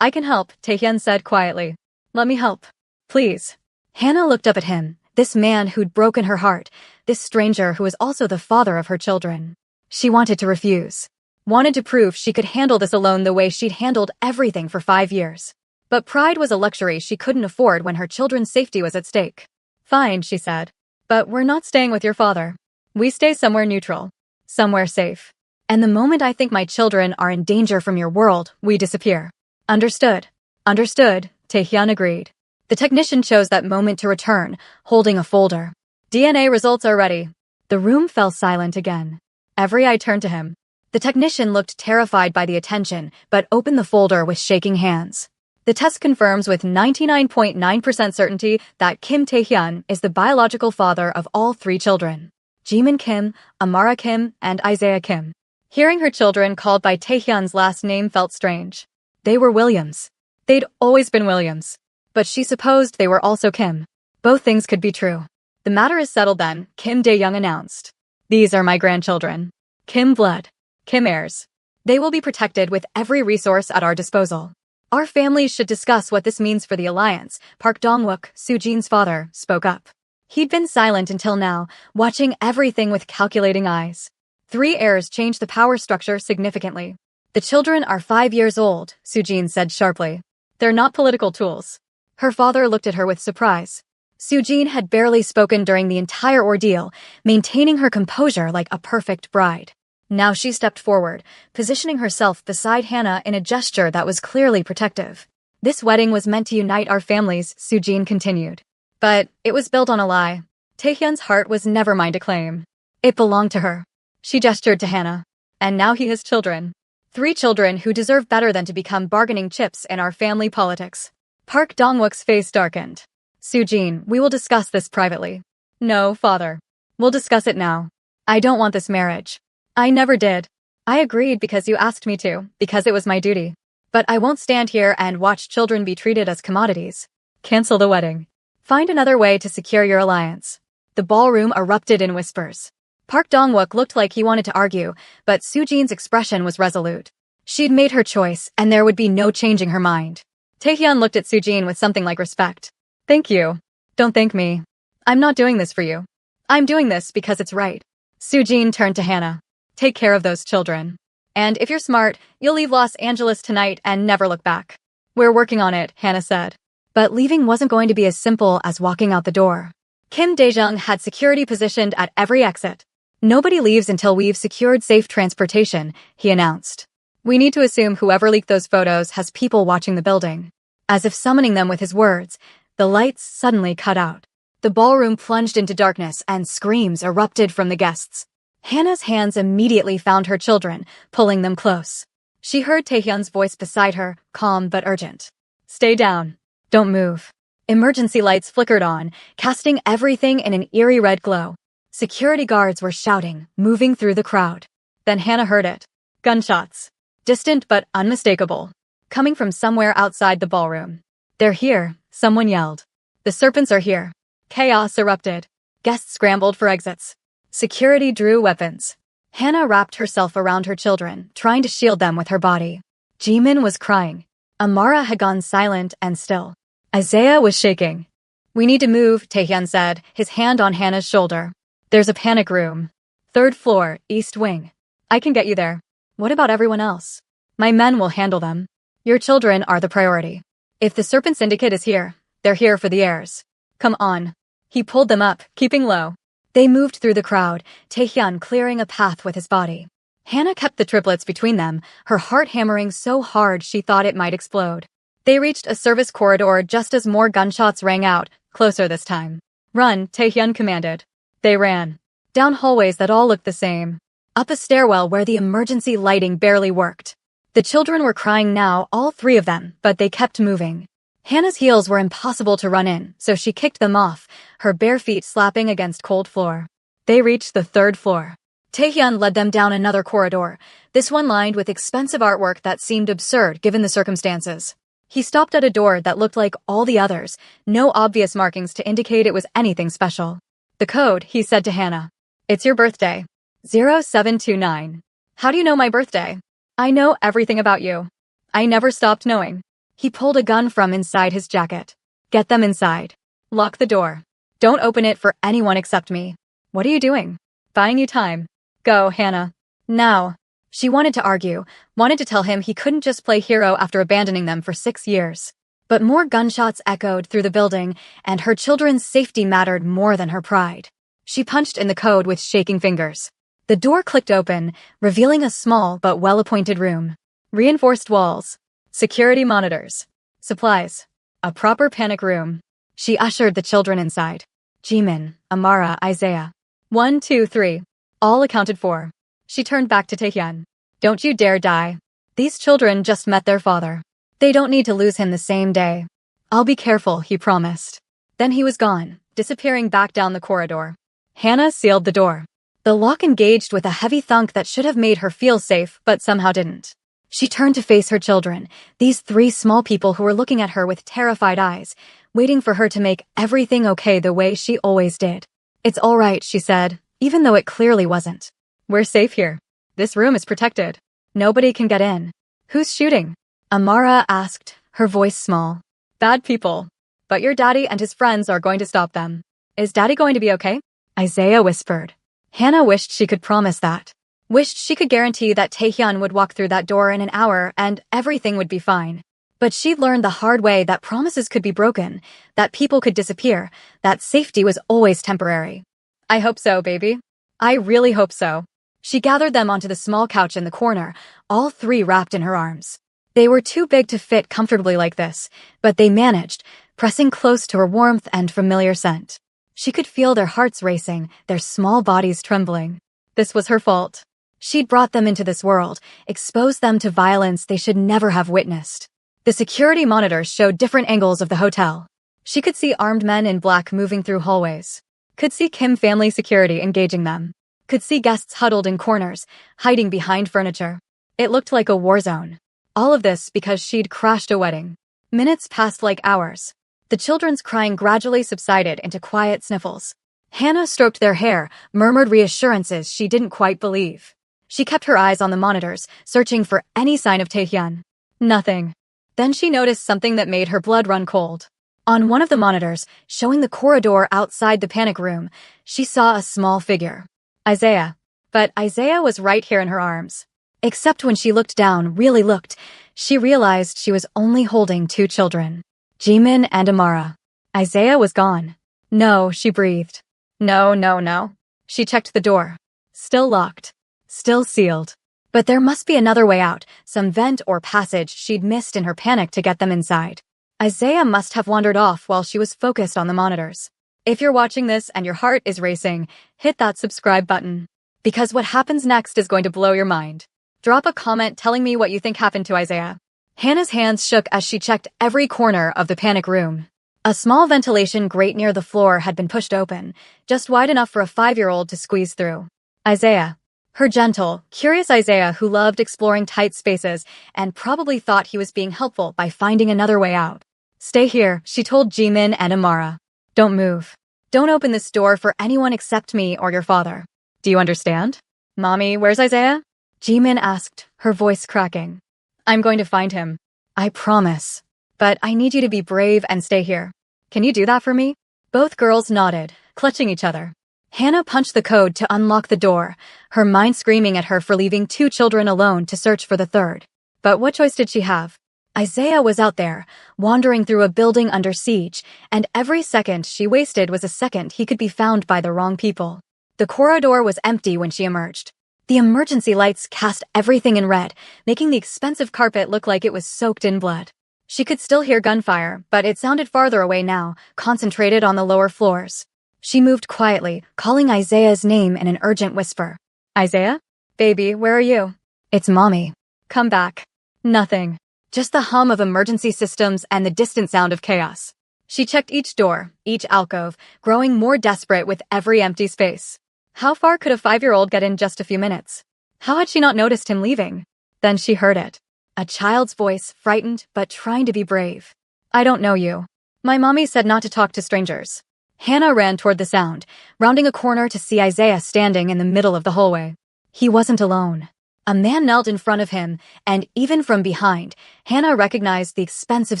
I can help, Taehyun said quietly. Let me help. Please. Hannah looked up at him, this man who'd broken her heart, this stranger who was also the father of her children. She wanted to refuse. Wanted to prove she could handle this alone the way she'd handled everything for 5 years. But pride was a luxury she couldn't afford when her children's safety was at stake. Fine, she said. But we're not staying with your father. We stay somewhere neutral. Somewhere safe. And the moment I think my children are in danger from your world, we disappear. Understood. Understood, Taehyun agreed. The technician chose that moment to return, holding a folder. DNA results are ready. The room fell silent again. Every eye turned to him. The technician looked terrified by the attention, but opened the folder with shaking hands. The test confirms with 99.9% certainty that Kim Taehyun is the biological father of all 3 children. Jimin Kim, Amara Kim, and Isaiah Kim. Hearing her children called by Taehyun's last name felt strange. They were Williams. They'd always been Williams. But she supposed they were also Kim. Both things could be true. The matter is settled then, Kim Dae-young announced. These are my grandchildren. Kim blood. Kim heirs. They will be protected with every resource at our disposal. Our families should discuss what this means for the alliance, Park Dong-wook, Soo-jin's father, spoke up. He'd been silent until now, watching everything with calculating eyes. 3 heirs changed the power structure significantly. The children are 5 years old, Soo-jin said sharply. They're not political tools. Her father looked at her with surprise. Soo-jin had barely spoken during the entire ordeal, maintaining her composure like a perfect bride. Now she stepped forward, positioning herself beside Hannah in a gesture that was clearly protective. This wedding was meant to unite our families, Soo-jin continued. But it was built on a lie. Taehyun's heart was never mine to claim. It belonged to her. She gestured to Hannah. And now he has children. 3 children who deserve better than to become bargaining chips in our family politics. Park Dong-wook's face darkened. Soo-jin, we will discuss this privately. No, father. We'll discuss it now. I don't want this marriage. I never did. I agreed because you asked me to, because it was my duty. But I won't stand here and watch children be treated as commodities. Cancel the wedding. Find another way to secure your alliance. The ballroom erupted in whispers. Park Dong-wook looked like he wanted to argue, but Soo-jin's expression was resolute. She'd made her choice, and there would be no changing her mind. Taehyun looked at Soo-jin with something like respect. Thank you. Don't thank me. I'm not doing this for you. I'm doing this because it's right. Soo-jin turned to Hannah. Take care of those children. And if you're smart, you'll leave Los Angeles tonight and never look back. We're working on it, Hannah said. But leaving wasn't going to be as simple as walking out the door. Kim Dae-jung had security positioned at every exit. Nobody leaves until we've secured safe transportation, he announced. We need to assume whoever leaked those photos has people watching the building. As if summoning them with his words, the lights suddenly cut out. The ballroom plunged into darkness and screams erupted from the guests. Hannah's hands immediately found her children, pulling them close. She heard Taehyun's voice beside her, calm but urgent. Stay down. Don't move. Emergency lights flickered on, casting everything in an eerie red glow. Security guards were shouting, moving through the crowd. Then Hannah heard it. Gunshots. Distant but unmistakable. Coming from somewhere outside the ballroom. They're here, someone yelled. The serpents are here. Chaos erupted. Guests scrambled for exits. Security drew weapons. Hannah wrapped herself around her children, trying to shield them with her body. Jimin was crying. Amara had gone silent and still. Isaiah was shaking. We need to move, Taehyun said, his hand on Hannah's shoulder. There's a panic room. 3rd floor, east wing. I can get you there. What about everyone else? My men will handle them. Your children are the priority. If the Serpent Syndicate is here, they're here for the heirs. Come on. He pulled them up, keeping low. They moved through the crowd, Taehyun clearing a path with his body. Hannah kept the triplets between them, her heart hammering so hard she thought it might explode. They reached a service corridor just as more gunshots rang out, closer this time. Run, Taehyun commanded. They ran. Down hallways that all looked the same. Up a stairwell where the emergency lighting barely worked. The children were crying now, all 3 of them, but they kept moving. Hannah's heels were impossible to run in, so she kicked them off, her bare feet slapping against cold floor. They reached the 3rd floor. Taehyun led them down another corridor, this one lined with expensive artwork that seemed absurd given the circumstances. He stopped at a door that looked like all the others, no obvious markings to indicate it was anything special. The code, he said to Hannah. It's your birthday. 0729. How do you know my birthday? I know everything about you. I never stopped knowing. He pulled a gun from inside his jacket. Get them inside. Lock the door. Don't open it for anyone except me. What are you doing? Buying you time. Go, Hannah. Now. She wanted to argue, wanted to tell him he couldn't just play hero after abandoning them for 6 years. But more gunshots echoed through the building, and her children's safety mattered more than her pride. She punched in the code with shaking fingers. The door clicked open, revealing a small but well-appointed room. Reinforced walls. Security monitors. Supplies. A proper panic room. She ushered the children inside. Jimin, Amara, Isaiah. 1, 2, 3. All accounted for. She turned back to Taehyun. Don't you dare die. These children just met their father. They don't need to lose him the same day. I'll be careful, he promised. Then he was gone, disappearing back down the corridor. Hannah sealed the door. The lock engaged with a heavy thunk that should have made her feel safe, but somehow didn't. She turned to face her children, these 3 small people who were looking at her with terrified eyes, waiting for her to make everything okay the way she always did. It's all right, she said, even though it clearly wasn't. We're safe here. This room is protected. Nobody can get in. Who's shooting? Amara asked, her voice small. Bad people. But your daddy and his friends are going to stop them. Is daddy going to be okay? Isaiah whispered. Hannah wished she could promise that. Wished she could guarantee that Taehyun would walk through that door in an hour and everything would be fine. But she'd learned the hard way that promises could be broken, that people could disappear, that safety was always temporary. I hope so, baby. I really hope so. She gathered them onto the small couch in the corner, all 3 wrapped in her arms. They were too big to fit comfortably like this, but they managed, pressing close to her warmth and familiar scent. She could feel their hearts racing, their small bodies trembling. This was her fault. She'd brought them into this world, exposed them to violence they should never have witnessed. The security monitors showed different angles of the hotel. She could see armed men in black moving through hallways. Could see Kim family security engaging them. Could see guests huddled in corners, hiding behind furniture. It looked like a war zone. All of this because she'd crashed a wedding. Minutes passed like hours. The children's crying gradually subsided into quiet sniffles. Hannah stroked their hair, murmured reassurances she didn't quite believe. She kept her eyes on the monitors, searching for any sign of Taehyun. Nothing. Then she noticed something that made her blood run cold. On one of the monitors, showing the corridor outside the panic room, she saw a small figure. Isaiah. But Isaiah was right here in her arms. Except when she looked down, really looked, she realized she was only holding 2 children. Jimin and Amara. Isaiah was gone. No, she breathed. No. She checked the door. Still locked. Still sealed. But there must be another way out, some vent or passage she'd missed in her panic to get them inside. Isaiah must have wandered off while she was focused on the monitors. If you're watching this and your heart is racing, hit that subscribe button. Because what happens next is going to blow your mind. Drop a comment telling me what you think happened to Isaiah. Hannah's hands shook as she checked every corner of the panic room. A small ventilation grate near the floor had been pushed open, just wide enough for a 5-year-old to squeeze through. Isaiah. Her gentle, curious Isaiah who loved exploring tight spaces and probably thought he was being helpful by finding another way out. Stay here, she told Jimin and Amara. Don't move. Don't open this door for anyone except me or your father. Do you understand? Mommy, where's Isaiah? Jimin asked, her voice cracking. I'm going to find him. I promise. But I need you to be brave and stay here. Can you do that for me? Both girls nodded, clutching each other. Hannah punched the code to unlock the door, her mind screaming at her for leaving 2 children alone to search for the 3rd. But what choice did she have? Isaiah was out there, wandering through a building under siege, and every second she wasted was a second he could be found by the wrong people. The corridor was empty when she emerged. The emergency lights cast everything in red, making the expensive carpet look like it was soaked in blood. She could still hear gunfire, but it sounded farther away now, concentrated on the lower floors. She moved quietly, calling Isaiah's name in an urgent whisper. Isaiah? Baby, where are you? It's Mommy. Come back. Nothing. Just the hum of emergency systems and the distant sound of chaos. She checked each door, each alcove, growing more desperate with every empty space. How far could a 5-year-old get in just a few minutes? How had she not noticed him leaving? Then she heard it. A child's voice, frightened but trying to be brave. I don't know you. My mommy said not to talk to strangers. Hannah ran toward the sound, rounding a corner to see Isaiah standing in the middle of the hallway. He wasn't alone. A man knelt in front of him, and even from behind, Hannah recognized the expensive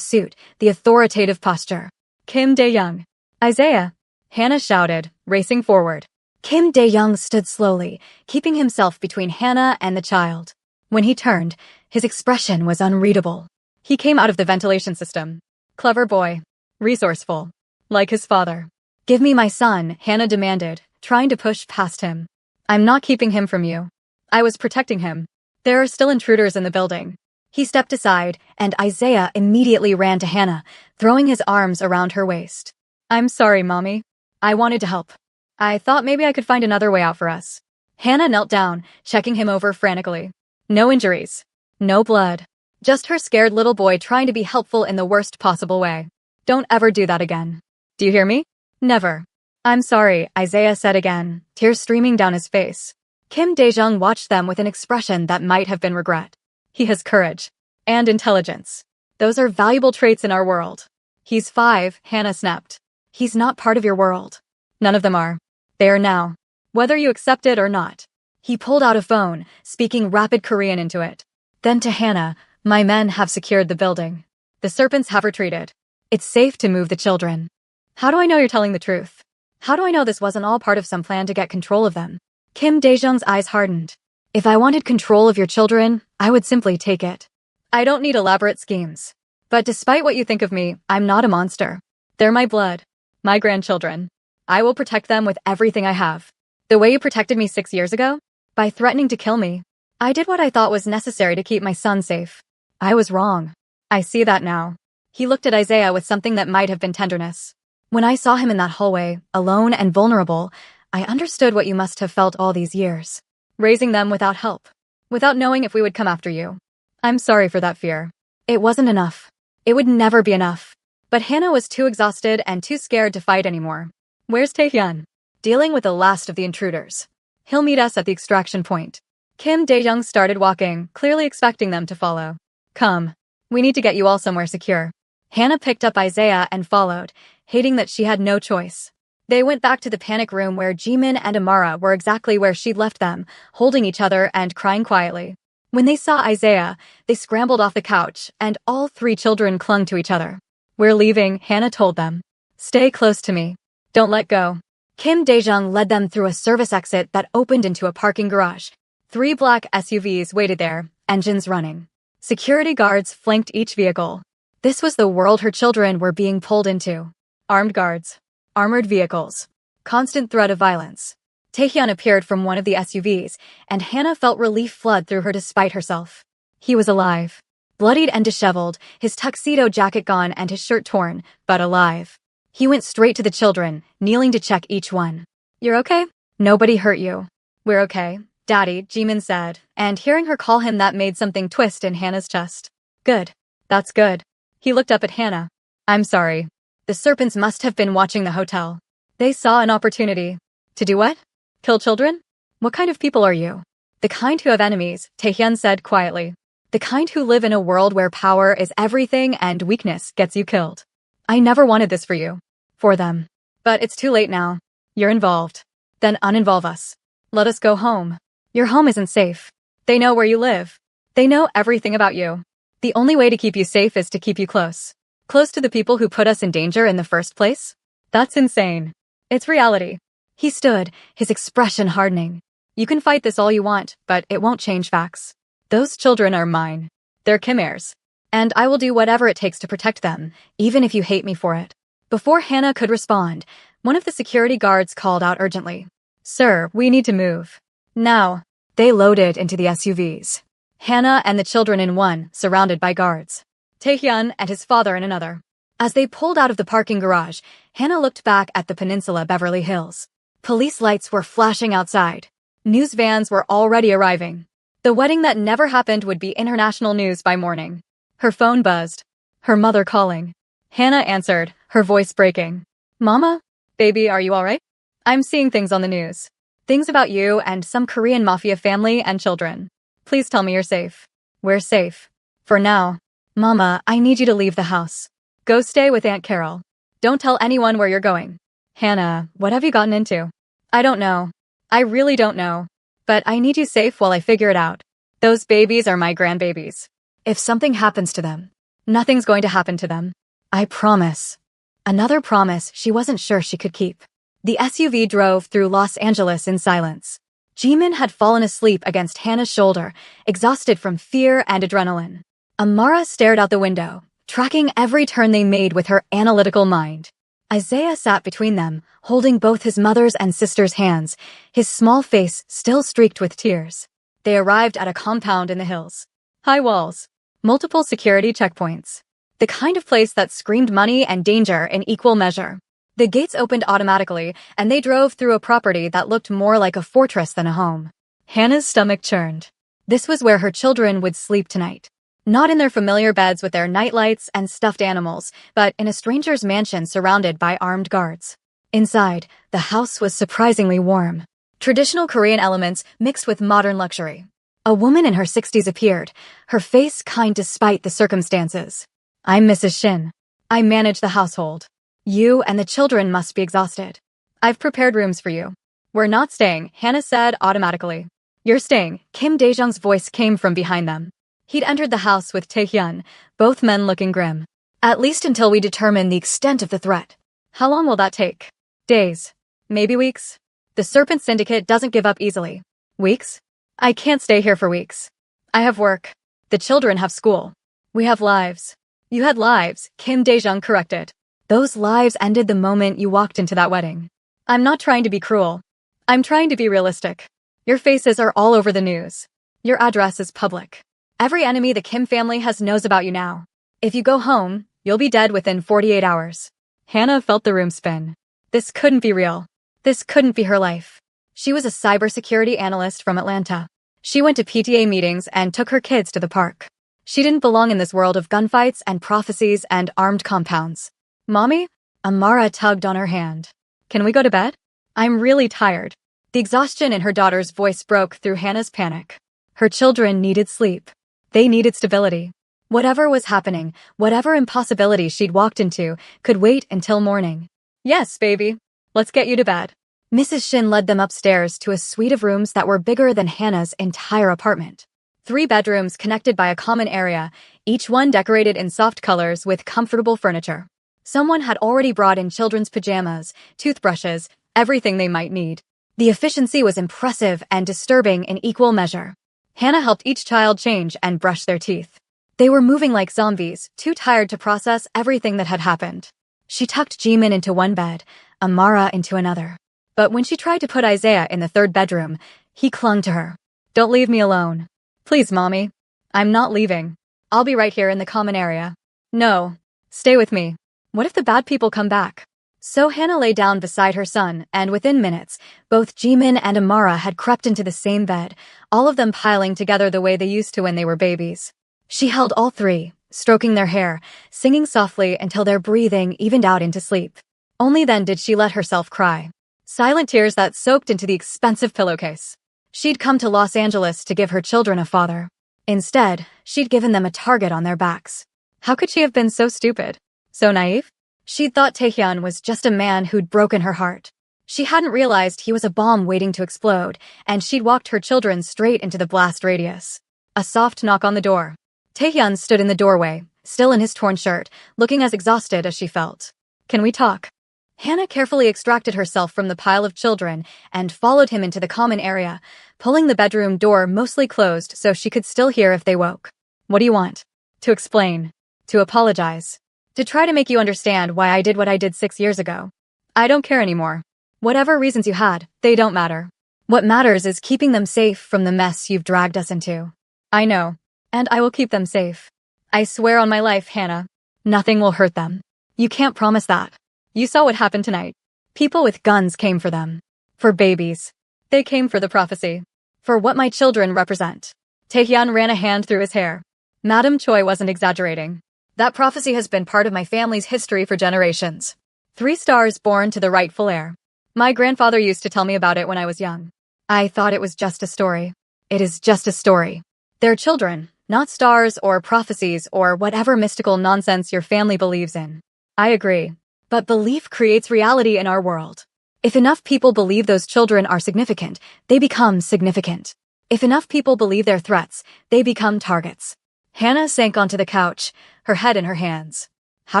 suit, the authoritative posture. Kim Dae-young. Isaiah. Hannah shouted, racing forward. Kim Dae-young stood slowly, keeping himself between Hannah and the child. When he turned, his expression was unreadable. He came out of the ventilation system. Clever boy. Resourceful. Like his father. Give me my son, Hannah demanded, trying to push past him. I'm not keeping him from you. I was protecting him. There are still intruders in the building. He stepped aside, and Isaiah immediately ran to Hannah, throwing his arms around her waist. I'm sorry, Mommy. I wanted to help. I thought maybe I could find another way out for us. Hannah knelt down, checking him over frantically. No injuries. No blood. Just her scared little boy trying to be helpful in the worst possible way. Don't ever do that again. Do you hear me? Never. I'm sorry, Isaiah said again, tears streaming down his face. Kim Dae-jung watched them with an expression that might have been regret. He has courage. And intelligence. Those are valuable traits in our world. He's 5, Hannah snapped. He's not part of your world. None of them are. They are now. Whether you accept it or not. He pulled out a phone, speaking rapid Korean into it. Then to Hannah, my men have secured the building. The serpents have retreated. It's safe to move the children. How do I know you're telling the truth? How do I know this wasn't all part of some plan to get control of them? Kim Dae-jung's eyes hardened. If I wanted control of your children, I would simply take it. I don't need elaborate schemes. But despite what you think of me, I'm not a monster. They're my blood. My grandchildren. I will protect them with everything I have. The way you protected me 6 years ago? By threatening to kill me. I did what I thought was necessary to keep my son safe. I was wrong. I see that now. He looked at Isaiah with something that might have been tenderness. When I saw him in that hallway, alone and vulnerable, I understood what you must have felt all these years. Raising them without help. Without knowing if we would come after you. I'm sorry for that fear. It wasn't enough. It would never be enough. But Hannah was too exhausted and too scared to fight anymore. Where's Taehyun? Dealing with the last of the intruders. He'll meet us at the extraction point. Kim Dae-jung started walking, clearly expecting them to follow. Come. We need to get you all somewhere secure. Hannah picked up Isaiah and followed, hating that she had no choice. They went back to the panic room where Jimin and Amara were exactly where she'd left them, holding each other and crying quietly. When they saw Isaiah, they scrambled off the couch, and all 3 children clung to each other. We're leaving, Hannah told them. Stay close to me. Don't let go. Kim Dae-jung led them through a service exit that opened into a parking garage. 3 black SUVs waited there, engines running. Security guards flanked each vehicle. This was the world her children were being pulled into. Armed guards. Armored vehicles. Constant threat of violence. Taehyun appeared from one of the SUVs, and Hannah felt relief flood through her despite herself. He was alive. Bloodied and disheveled, his tuxedo jacket gone and his shirt torn, but alive. He went straight to the children, kneeling to check each one. You're okay? Nobody hurt you. We're okay, Daddy, Jimin said, and hearing her call him that made something twist in Hannah's chest. Good. That's good. He looked up at Hannah. I'm sorry. The serpents must have been watching the hotel. They saw an opportunity. To do what? Kill children? What kind of people are you? The kind who have enemies, Taehyun said quietly. The kind who live in a world where power is everything and weakness gets you killed. I never wanted this for you. For them. But it's too late now. You're involved. Then uninvolve us. Let us go home. Your home isn't safe. They know where you live. They know everything about you. The only way to keep you safe is to keep you close. Close to the people who put us in danger in the first place? That's insane. It's reality. He stood, his expression hardening. You can fight this all you want, but it won't change facts. Those children are mine. They're Khmer's. And I will do whatever it takes to protect them, even if you hate me for it. Before Hannah could respond, one of the security guards called out urgently. Sir, we need to move. Now. They loaded into the SUVs. Hannah and the children in one, surrounded by guards. Taehyun and his father in another. As they pulled out of the parking garage, Hannah looked back at the peninsula Beverly Hills. Police lights were flashing outside. News vans were already arriving. The wedding that never happened would be international news by morning. Her phone buzzed. Her mother calling. Hannah answered, her voice breaking. Mama? Baby, are you alright? I'm seeing things on the news. Things about you and some Korean Mafia family and children. Please tell me you're safe. We're safe. For now. Mama, I need you to leave the house. Go stay with Aunt Carol. Don't tell anyone where you're going. Hannah, what have you gotten into? I don't know. I really don't know. But I need you safe while I figure it out. Those babies are my grandbabies. If something happens to them, nothing's going to happen to them. I promise. Another promise she wasn't sure she could keep. The SUV drove through Los Angeles in silence. Jimin had fallen asleep against Hannah's shoulder, exhausted from fear and adrenaline. Amara stared out the window, tracking every turn they made with her analytical mind. Isaiah sat between them, holding both his mother's and sister's hands, his small face still streaked with tears. They arrived at a compound in the hills. High walls. Multiple security checkpoints. The kind of place that screamed money and danger in equal measure. The gates opened automatically, and they drove through a property that looked more like a fortress than a home. Hannah's stomach churned. This was where her children would sleep tonight. Not in their familiar beds with their nightlights and stuffed animals, but in a stranger's mansion surrounded by armed guards. Inside, the house was surprisingly warm. Traditional Korean elements mixed with modern luxury. A woman in her 60s appeared, her face kind despite the circumstances. "I'm Mrs. Shin. I manage the household. You and the children must be exhausted. I've prepared rooms for you." "We're not staying," Hannah said automatically. "You're staying," Kim Dae-jung's voice came from behind them. He'd entered the house with Tae-hyun, both men looking grim. "At least until we determine the extent of the threat." "How long will that take?" "Days. Maybe weeks. The Serpent Syndicate doesn't give up easily." "Weeks? I can't stay here for weeks. I have work. The children have school. We have lives." "You had lives," Kim Dae-jung corrected. "Those lives ended the moment you walked into that wedding." "I'm not trying to be cruel. I'm trying to be realistic. Your faces are all over the news. Your address is public. Every enemy the Kim family has knows about you now. If you go home, you'll be dead within 48 hours. Hannah felt the room spin. This couldn't be real. This couldn't be her life. She was a cybersecurity analyst from Atlanta. She went to PTA meetings and took her kids to the park. She didn't belong in this world of gunfights and prophecies and armed compounds. "Mommy?" Amara tugged on her hand. "Can we go to bed? I'm really tired." The exhaustion in her daughter's voice broke through Hannah's panic. Her children needed sleep. They needed stability. Whatever was happening, whatever impossibility she'd walked into, could wait until morning. "Yes, baby. Let's get you to bed." Mrs. Shin led them upstairs to a suite of rooms that were bigger than Hannah's entire apartment. 3 bedrooms connected by a common area, each one decorated in soft colors with comfortable furniture. Someone had already brought in children's pajamas, toothbrushes, everything they might need. The efficiency was impressive and disturbing in equal measure. Hannah helped each child change and brush their teeth. They were moving like zombies, too tired to process everything that had happened. She tucked Jimin into one bed, Amara into another. But when she tried to put Isaiah in the 3rd bedroom, he clung to her. "Don't leave me alone. Please, Mommy. I'm not leaving. I'll be right here in the common area." "No. Stay with me. What if the bad people come back?" So Hannah lay down beside her son, and within minutes, both Jimin and Amara had crept into the same bed, all of them piling together the way they used to when they were babies. She held all 3, stroking their hair, singing softly until their breathing evened out into sleep. Only then did she let herself cry. Silent tears that soaked into the expensive pillowcase. She'd come to Los Angeles to give her children a father. Instead, she'd given them a target on their backs. How could she have been so stupid? So naive? She'd thought Taehyun was just a man who'd broken her heart. She hadn't realized he was a bomb waiting to explode, and she'd walked her children straight into the blast radius. A soft knock on the door. Taehyun stood in the doorway, still in his torn shirt, looking as exhausted as she felt. "Can we talk?" Hannah carefully extracted herself from the pile of children and followed him into the common area, pulling the bedroom door mostly closed so she could still hear if they woke. "What do you want?" "To explain. To apologize. To try to make you understand why I did what I did 6 years ago. I don't care anymore. Whatever reasons you had, they don't matter. What matters is keeping them safe from the mess you've dragged us into." "I know. And I will keep them safe. I swear on my life, Hannah. Nothing will hurt them." "You can't promise that. You saw what happened tonight. People with guns came for them. For babies. They came for the prophecy. For what my children represent." Taehyun ran a hand through his hair. "Madam Choi wasn't exaggerating. That prophecy has been part of my family's history for generations. 3 stars born to the rightful heir. My grandfather used to tell me about it when I was young. I thought it was just a story. It is just a story. They're children, not stars or prophecies or whatever mystical nonsense your family believes in." "I agree. But belief creates reality in our world. If enough people believe those children are significant, they become significant. If enough people believe they're threats, they become targets." Hannah sank onto the couch, her head in her hands. "How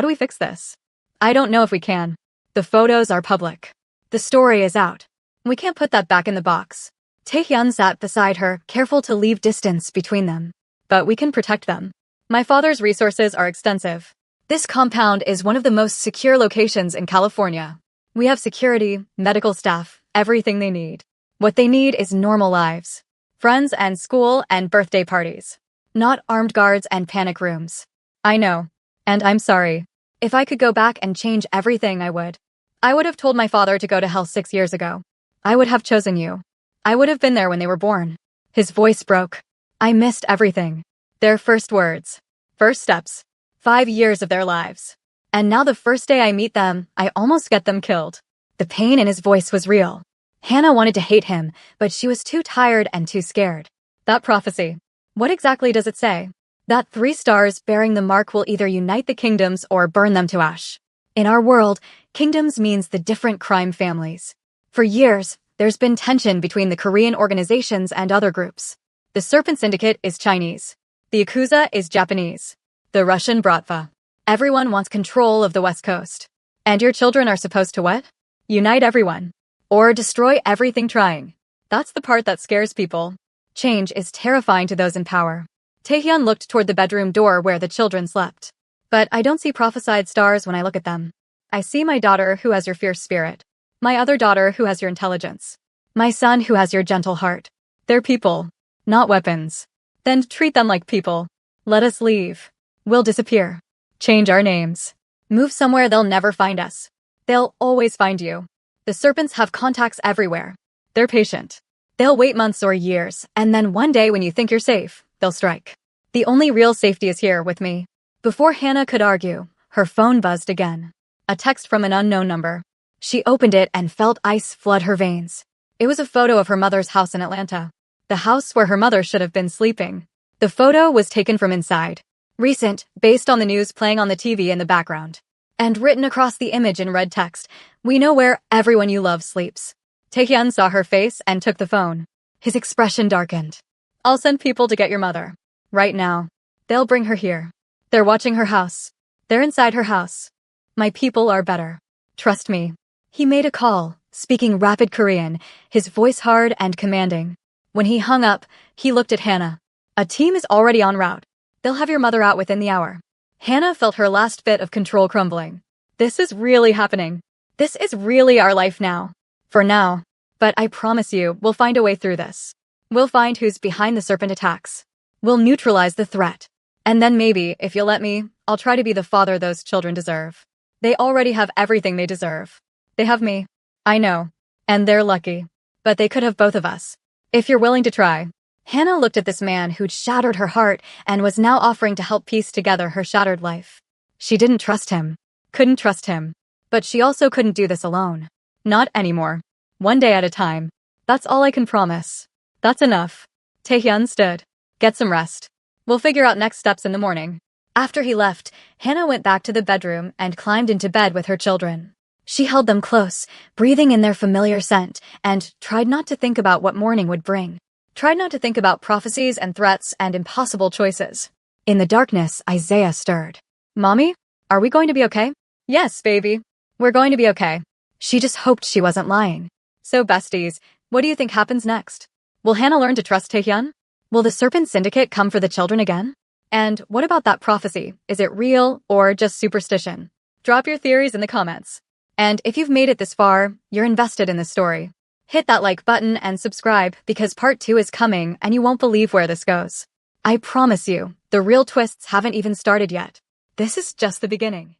do we fix this?" "I don't know if we can. The photos are public. The story is out. We can't put that back in the box." Taehyun sat beside her, careful to leave distance between them. "But we can protect them. My father's resources are extensive. This compound is one of the most secure locations in California. We have security, medical staff, everything they need. What they need is normal lives. Friends and school and birthday parties. Not armed guards and panic rooms." "I know. And I'm sorry. If I could go back and change everything, I would. I would have told my father to go to hell 6 years ago. I would have chosen you. I would have been there when they were born. His voice broke. I missed everything. Their first words. First steps. 5 years of their lives. And now the first day I meet them, I almost get them killed. The pain in his voice was real. Hannah wanted to hate him, but she was too tired and too scared. That prophecy. What exactly does it say? That 3 stars bearing the mark will either unite the kingdoms or burn them to ash. In our world, kingdoms means the different crime families. For years, there's been tension between the Korean organizations and other groups. The Serpent Syndicate is Chinese. The Yakuza is Japanese. The Russian Bratva. Everyone wants control of the West Coast. And your children are supposed to what? Unite everyone. Or destroy everything trying. That's the part that scares people. Change is terrifying to those in power. Taehyun looked toward the bedroom door where the children slept. But I don't see prophesied stars when I look at them. I see my daughter who has your fierce spirit. My other daughter who has your intelligence. My son who has your gentle heart. They're people, not weapons. Then treat them like people. Let us leave. We'll disappear. Change our names. Move somewhere they'll never find us. They'll always find you. The serpents have contacts everywhere. They're patient. They'll wait months or years, and then one day when you think you're safe, they'll strike. The only real safety is here with me. Before Hannah could argue, her phone buzzed again. A text from an unknown number. She opened it and felt ice flood her veins. It was a photo of her mother's house in Atlanta. The house where her mother should have been sleeping. The photo was taken from inside. Recent, based on the news playing on the TV in the background. And written across the image in red text, we know where everyone you love sleeps. Taehyun saw her face and took the phone. His expression darkened. I'll send people to get your mother. Right now. They'll bring her here. They're watching her house. They're inside her house. My people are better. Trust me. He made a call, speaking rapid Korean, his voice hard and commanding. When he hung up, he looked at Hannah. A team is already en route. They'll have your mother out within the hour. Hannah felt her last bit of control crumbling. This is really happening. This is really our life now. For now. But I promise you, we'll find a way through this. We'll find who's behind the serpent attacks. We'll neutralize the threat. And then maybe, if you'll let me, I'll try to be the father those children deserve. They already have everything they deserve. They have me. I know. And they're lucky. But they could have both of us. If you're willing to try. Hannah looked at this man who'd shattered her heart and was now offering to help piece together her shattered life. She didn't trust him. Couldn't trust him. But she also couldn't do this alone. Not anymore. One day at a time. That's all I can promise. That's enough. Taehyun stood. Get some rest. We'll figure out next steps in the morning. After he left, Hannah went back to the bedroom and climbed into bed with her children. She held them close, breathing in their familiar scent, and tried not to think about what morning would bring. Tried not to think about prophecies and threats and impossible choices. In the darkness, Isaiah stirred. Mommy, are we going to be okay? Yes, baby. We're going to be okay. She just hoped she wasn't lying. So besties, what do you think happens next? Will Hannah learn to trust Taehyun? Will the Serpent Syndicate come for the children again? And what about that prophecy? Is it real or just superstition? Drop your theories in the comments. And if you've made it this far, you're invested in this story. Hit that like button and subscribe because part 2 is coming and you won't believe where this goes. I promise you, the real twists haven't even started yet. This is just the beginning.